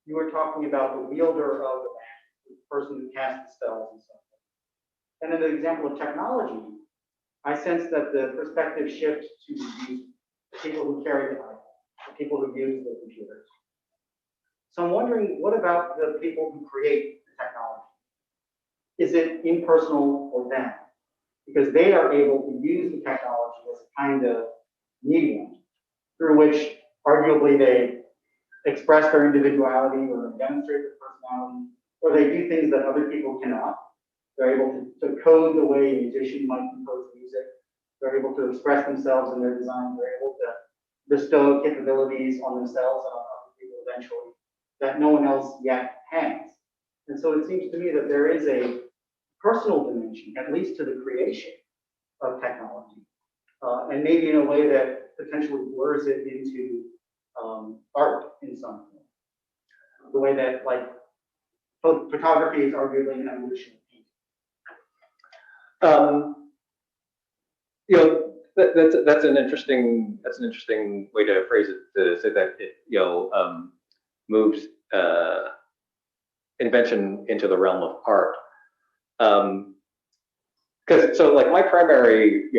you were talking about the wielder of the magic, the person who casts the spells and so forth. And in the example of technology, I sense that the perspective shifts to the user, the people who carry the iPhone, the people who use the computers. So I'm wondering, what about the people who create the technology? Is it impersonal for them? Because they are able to use the technology as a kind of medium through which arguably they express their individuality or demonstrate their personality, or they do things that other people cannot. They're able to code the way a musician might compose music. They're able to express themselves in their design. They're able to bestow capabilities on themselves and on other people eventually that no one else yet has. And so it seems to me that there is a personal dimension, at least to the creation of technology, and maybe in a way that potentially blurs it into art in some form. The way that, photography is arguably an evolution of painting. That's an interesting way to phrase it, to say that it moves invention into the realm of art. Because my primary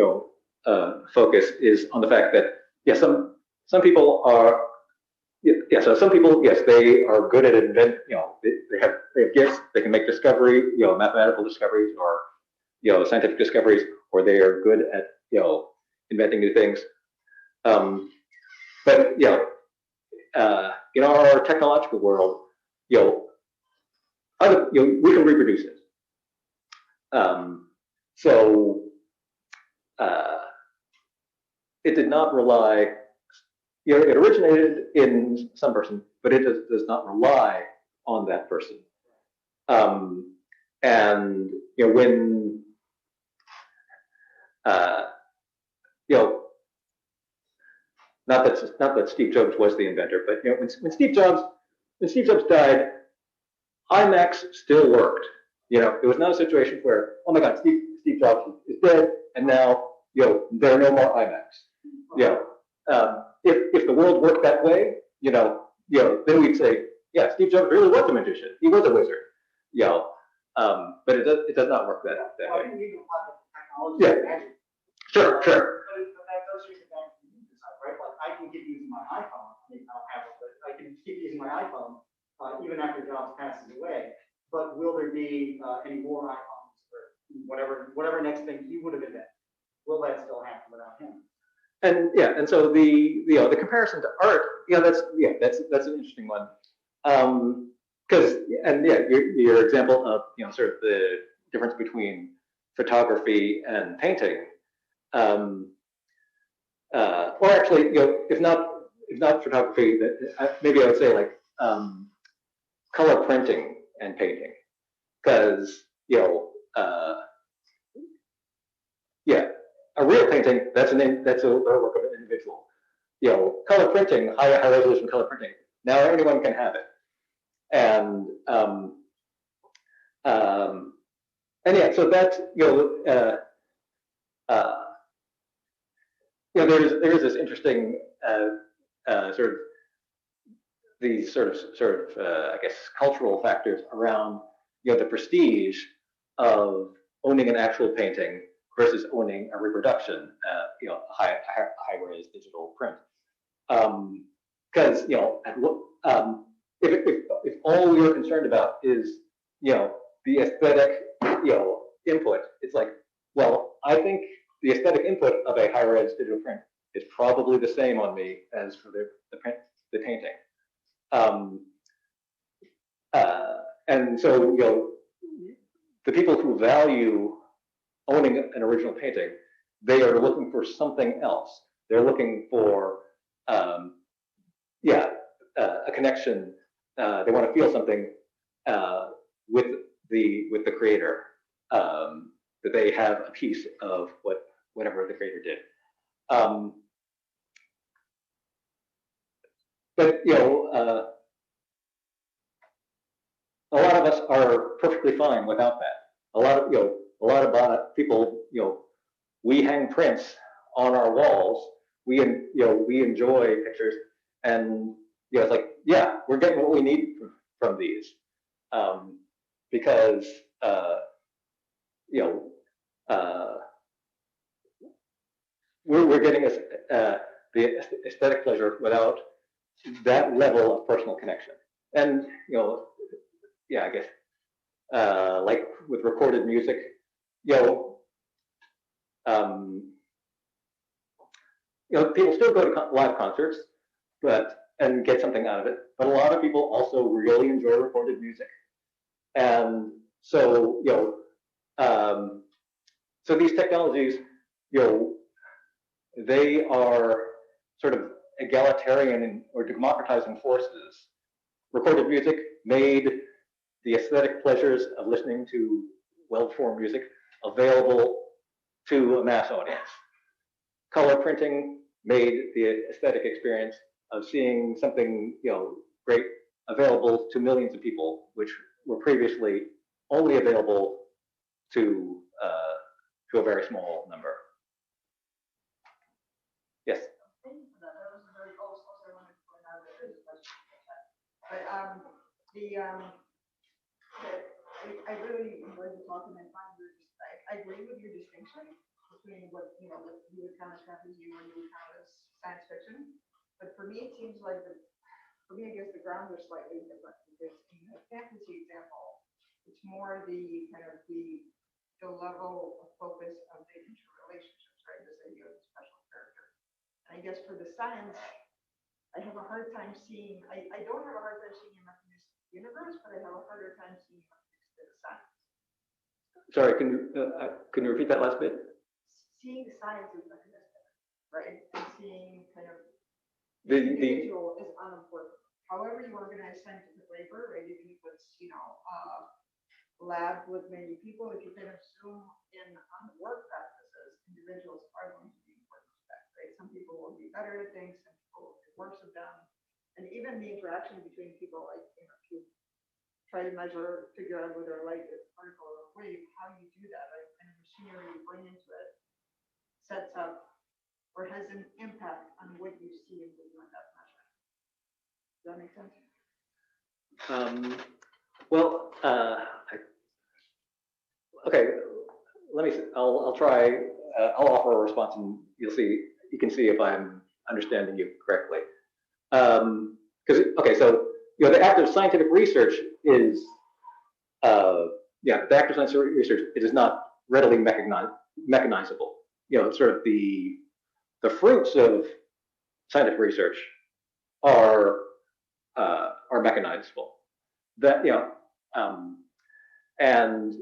focus is on the fact that some people are some people, yes, they are good at they have gifts, they can make discovery, mathematical discoveries or scientific discoveries, or they are good at inventing new things. But in our technological world, we can reproduce it. So it did not rely. It originated in some person, but it does not rely on that person. And when not that Steve Jobs was the inventor, but when Steve Jobs died, IMAX still worked. It was not a situation where, oh my God, Steve Jobs is dead, and now there are no more IMAX. If the world worked that way, then we'd say, yeah, Steve Jobs really was a magician. He was a wizard. But it does not work that way. Yeah. Sure. But that does use the back to the user side, right? I can keep using my iPhone. I mean, I don't have it, but I can keep using my iPhone even after Jobs passes away. but will there be any more icons or whatever next thing he would have invented? Will that still happen without him? And yeah, and so the comparison to art, that's an interesting one. Because your example of sort of the difference between photography and painting, or actually if not photography, maybe I would say like color printing and painting, because a real painting, that's a work of an individual. Color printing, high resolution color printing, now anyone can have it. And yeah, so that's there's this interesting sort of these sort of I guess cultural factors around the prestige of owning an actual painting versus owning a reproduction, high-res digital print. Because if all we are concerned about is the aesthetic input, it's like, well, I think the aesthetic input of a high-res digital print is probably the same on me as for the painting. And so the people who value owning an original painting, they are looking for something else. They're looking for a connection. They want to feel something with the creator, that they have a piece of whatever the creator did. But a lot of us are perfectly fine without that. A lot of people, we hang prints on our walls. We enjoy pictures, and it's like, yeah, we're getting what we need from these, because we're getting the aesthetic pleasure without that level of personal connection. And I guess like with recorded music, people still go to live concerts, and get something out of it. But a lot of people also really enjoy recorded music, and so so these technologies, they are sort of egalitarian or democratizing forces. Recorded music made the aesthetic pleasures of listening to well-formed music available to a mass audience. Color printing made the aesthetic experience of seeing something great available to millions of people, which were previously only available to a very small number. Yes. Thank you for that. That was a very also I wanted to point out that there's a question in the chat. But I really enjoyed the talk, and I find I agree with your distinction between what you would count as fantasy or you would count as science fiction. But for me, it seems like I guess the grounds are slightly different, because in the fantasy example, it's more the kind of the level of focus of the interrelationships, right? This idea of the special character. And I guess for the science, I have a hard time seeing. I don't have a hard time seeing a mechanistic universe, but I have a harder time seeing a mechanistic science. Sorry, can you repeat that last bit? Seeing the science as mechanistic, right? And seeing kind of the individual is unimportant. However you organize scientific labor, right? Even if it's lab with many people, if you kind of zoom in on the work practices, individuals are going to be important to that, right? Some people will be better at things, some people will get worse at them, and even the interaction between people, like if you try to figure out whether light is a particle or a wave, how you do that, right? And the machinery you bring into it sets up or has an impact on what you see in the that measure. Does that make sense? Well, okay. I'll try. I'll offer a response, and you can see if I'm understanding you correctly. So the act of scientific research is yeah, the act of scientific research, it is not readily mechanizable. Sort of the fruits of scientific research are mechanizable. That and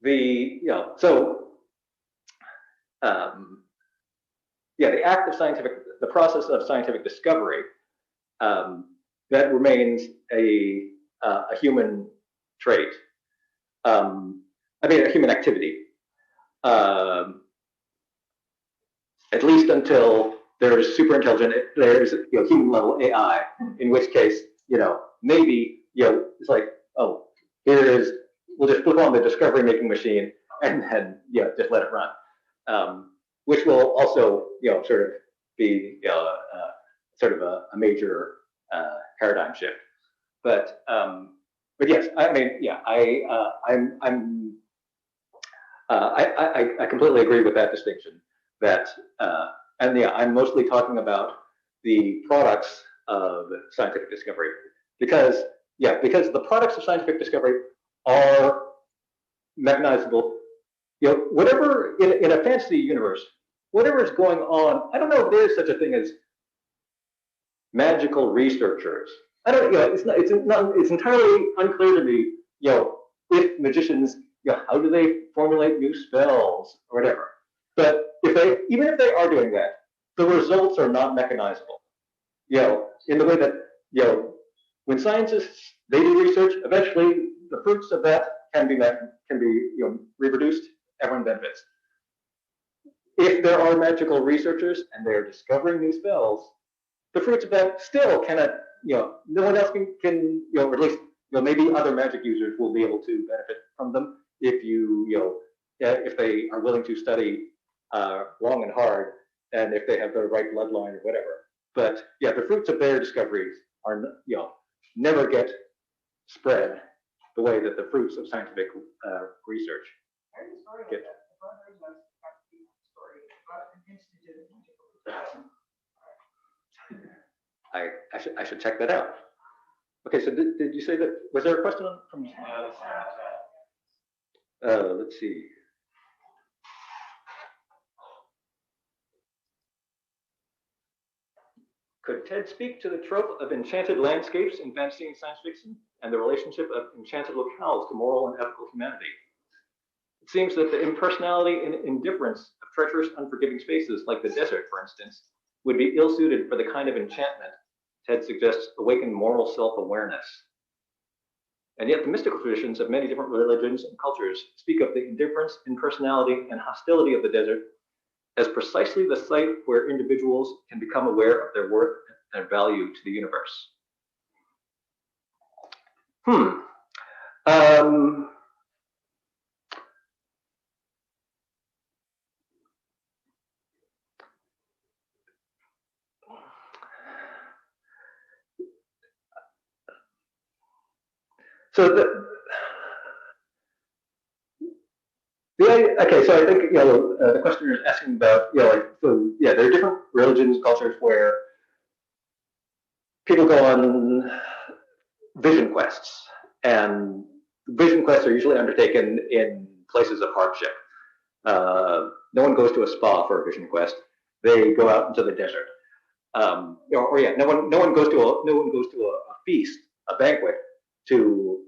the the act of the process of scientific discovery, that remains a human trait. I mean, a human activity. At least until there's super intelligent, there's human level AI, in which case, maybe, it's like, oh, we'll just flip on the discovery making machine and then, just let it run. Which will also, sort of be, sort of a major paradigm shift. But yes, I mean, yeah, I completely agree with that distinction. That and yeah, I'm mostly talking about the products of scientific discovery because the products of scientific discovery are mechanizable. Whatever in a fantasy universe, whatever is going on, I don't know if there is such a thing as magical researchers. I don't. It's entirely unclear to me. If magicians, how do they formulate new spells or whatever? But even if they are doing that, the results are not mechanizable. In the way that when scientists they do research, eventually the fruits of that can be reproduced. Everyone benefits. If there are magical researchers and they are discovering new spells, the fruits of that still cannot. No one else can or at least maybe other magic users will be able to benefit from them if if they are willing to study long and hard, and if they have the right bloodline or whatever. But yeah, the fruits of their discoveries are never get spread the way that the fruits of scientific research get. I should check that out. Okay, so did you say that? Was there a question from? Let's see. Could TED speak to the trope of enchanted landscapes in fantasy and science fiction and the relationship of enchanted locales to moral and ethical humanity? It seems that the impersonality and indifference of treacherous, unforgiving spaces like the desert, for instance, would be ill-suited for the kind of enchantment TED suggests awaken moral self-awareness. And yet the mystical traditions of many different religions and cultures speak of the indifference, impersonality, and hostility of the desert as precisely the site where individuals can become aware of their worth and value to the universe. Okay, so I think the questioner is asking about there are different religions, cultures where people go on vision quests, and vision quests are usually undertaken in places of hardship. No one goes to a spa for a vision quest; they go out into the desert. No one goes to a feast, a banquet to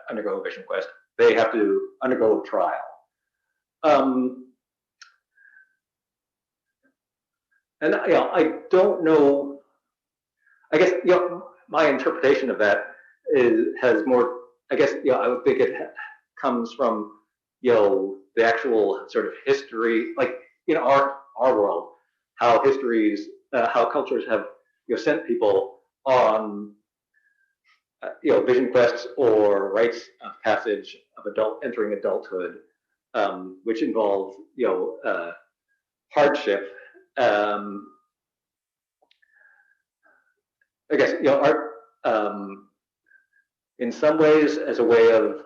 undergo a vision quest. They have to undergo a trial. And I don't know. I guess my interpretation of that has more. I guess I would think it comes from the actual sort of history, like in our world, how histories, how cultures have sent people on vision quests or rites of passage of entering adulthood, which involve hardship. I guess art in some ways as a way of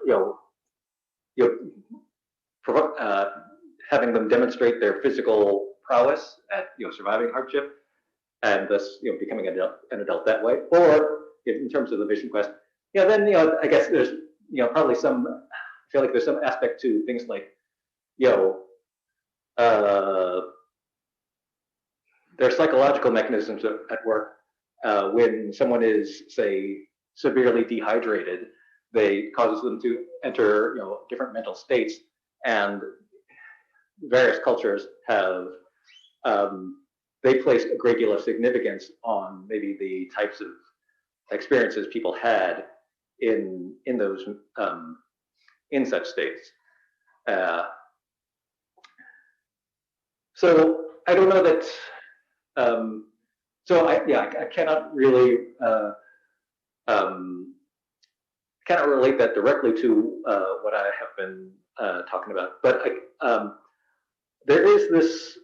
having them demonstrate their physical prowess at surviving hardship, and thus becoming an adult that way, or in terms of the vision quest, then I guess there's probably some. I feel like there's some aspect to things like there are psychological mechanisms at work when someone is, say, severely dehydrated. They causes them to enter different mental states, and various cultures have they place a great deal of significance on maybe the types of experiences people had in those in such states. So I don't know that. So I cannot really cannot relate that directly to what I have been talking about, but there is this.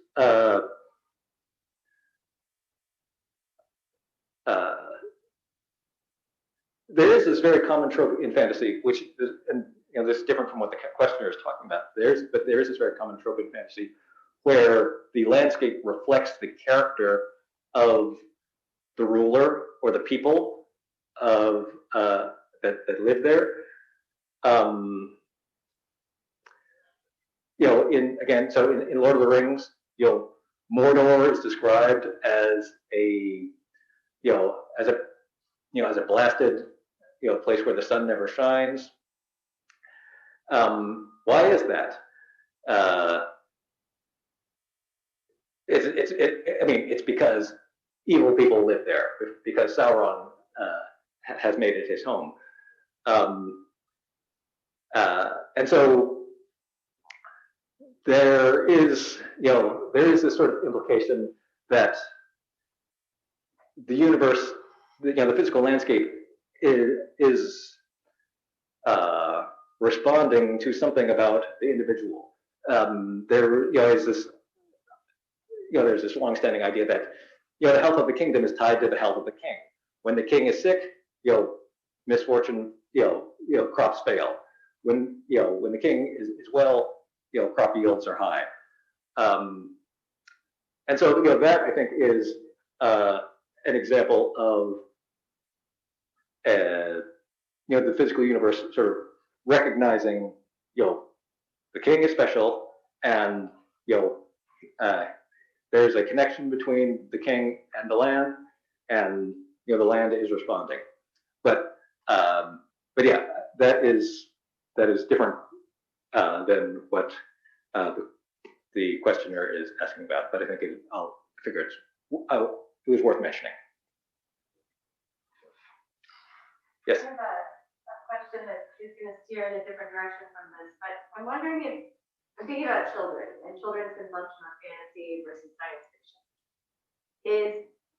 There is this very common trope in fantasy, which is, and this is different from what the questioner is talking about. But there is this very common trope in fantasy where the landscape reflects the character of the ruler or the people of that live there. In Lord of the Rings, Mordor is described as a as a blasted place where the sun never shines. Why is that? It's because evil people live there, because Sauron has made it his home, and so there is this sort of implication that the universe, the physical landscape, is responding to something about the individual. There is this. There's this long-standing idea that the health of the kingdom is tied to the health of the king. When the king is sick, misfortune, crops fail. When the king is well, crop yields are high. And so that I think is an example of the physical universe sort of recognizing the king is special, and there's a connection between the king and the land, and the land is responding. But yeah, that is different than what the questioner is asking about. But I think I figure it was worth mentioning. Yes. I have a question that is going to steer in a different direction from this, but I'm wondering if I'm thinking about children and children's consumption of fantasy versus science fiction.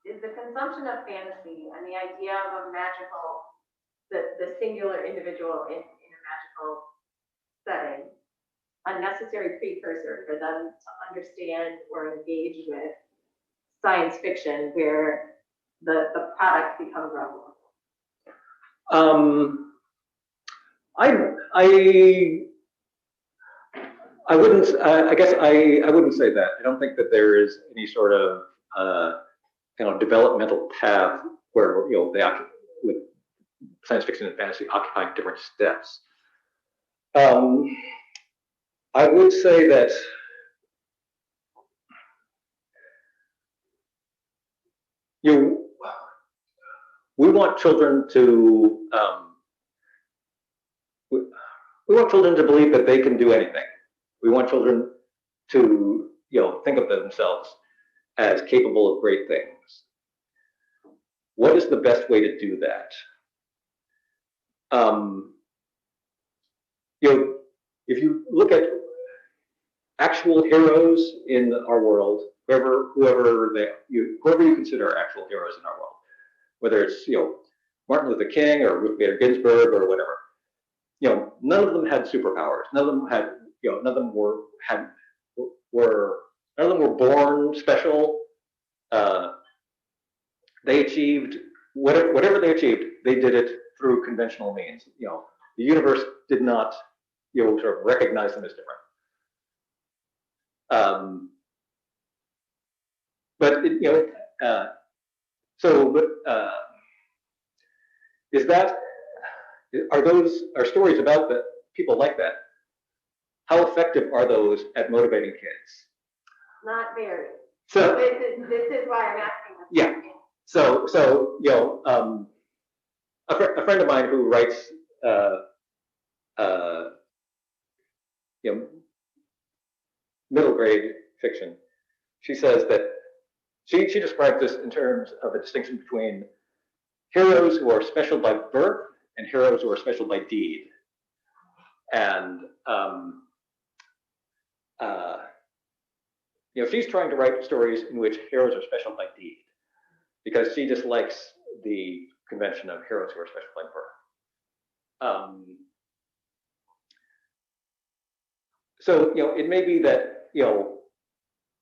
Is the consumption of fantasy and the idea of a magical, the singular individual in a magical setting, a necessary precursor for them to understand or engage with science fiction where the product becomes relevant? I wouldn't. I guess I wouldn't say that. I don't think that there is any sort of developmental path where they with science fiction and fantasy occupying different steps. I would say that we want children to believe that they can do anything. We want children to think of themselves as capable of great things. What is the best way to do that? If you look at actual heroes in our world, whoever you consider actual heroes in our world, whether it's Martin Luther King or Ruth Bader Ginsburg or whatever, none of them had superpowers. None of them had none of them were born special. They achieved whatever they achieved. They did it through conventional means. The universe did not sort of recognize them as different. Is that are stories about the people like that? How effective are those at motivating kids? Not very. So This is why I'm asking this. yeah. question. So a friend of mine who writes middle grade fiction, she says that she describes this in terms of a distinction between heroes who are special by birth and heroes who are special by deed. And she's trying to write stories in which heroes are special by deed, because she dislikes the convention of heroes who are special by birth. So it may be that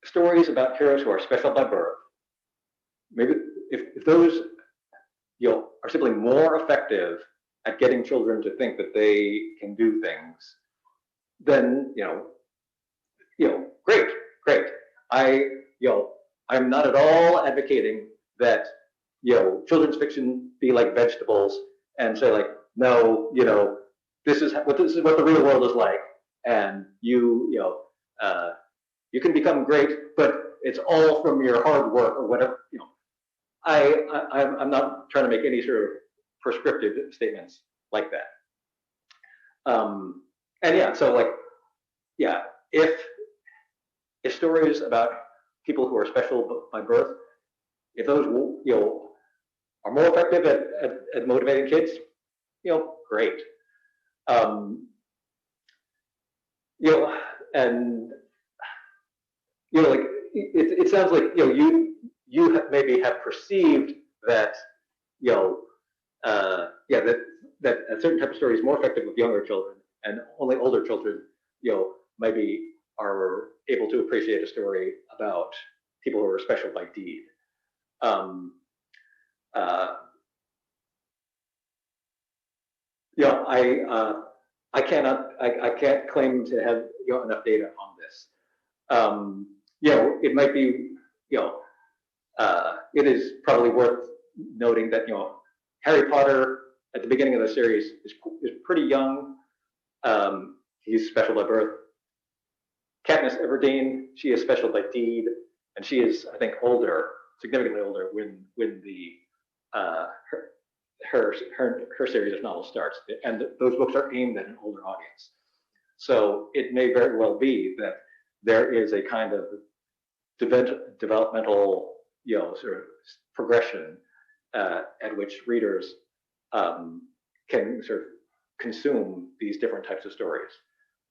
stories about heroes who are special by birth, maybe if those are simply more effective at getting children to think that they can do things, then great. I'm not at all advocating that children's fiction be like vegetables and say like, no, this is what the real world is like, and you can become great, but it's all from your hard work or whatever. I'm not trying to make any sort of prescriptive statements like that. And yeah, so like, yeah, if stories about people who are special by birth, if those are more effective at motivating kids, great. And like it sounds like you maybe have perceived that that a certain type of story is more effective with younger children, and only older children maybe are able to appreciate a story about people who are special by deed. I can't claim to have enough data on this. It might be it is probably worth noting that Harry Potter at the beginning of the series is pretty young. He's special by birth. Katniss Everdeen, she is special by deed, and she is, I think, older, significantly older when the her series of novels starts, and those books are aimed at an older audience. So it may very well be that there is a kind of developmental, sort of progression at which readers can sort of consume these different types of stories.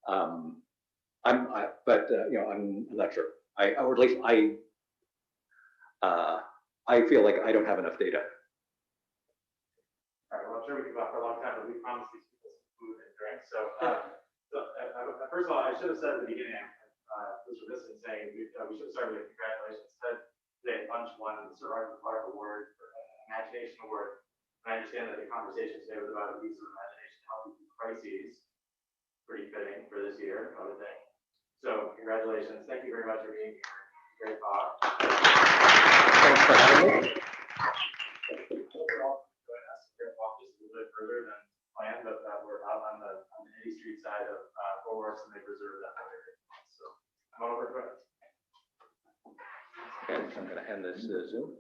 I'm not sure. Or at least I feel like I don't have enough data. All right, well, I'm sure we could talk for a long time, but we promised these people some food and drink. So, first of all, I should have said at the beginning, was remiss in saying we should have started with congratulations. Ted today at lunch won the Sir Arthur Clarke Award for Imagination Award. And I understand that the conversation today was about a piece of imagination helping through crises. Pretty fitting for this year, I would think. So, congratulations. Thank you very much for being here. Great talk. Thanks for having me. Walk just a little bit further than planned, but we're out on the ND Street side of Morrison. They reserved that area. So I'm over to it. Okay, so I'm going to end this Zoom.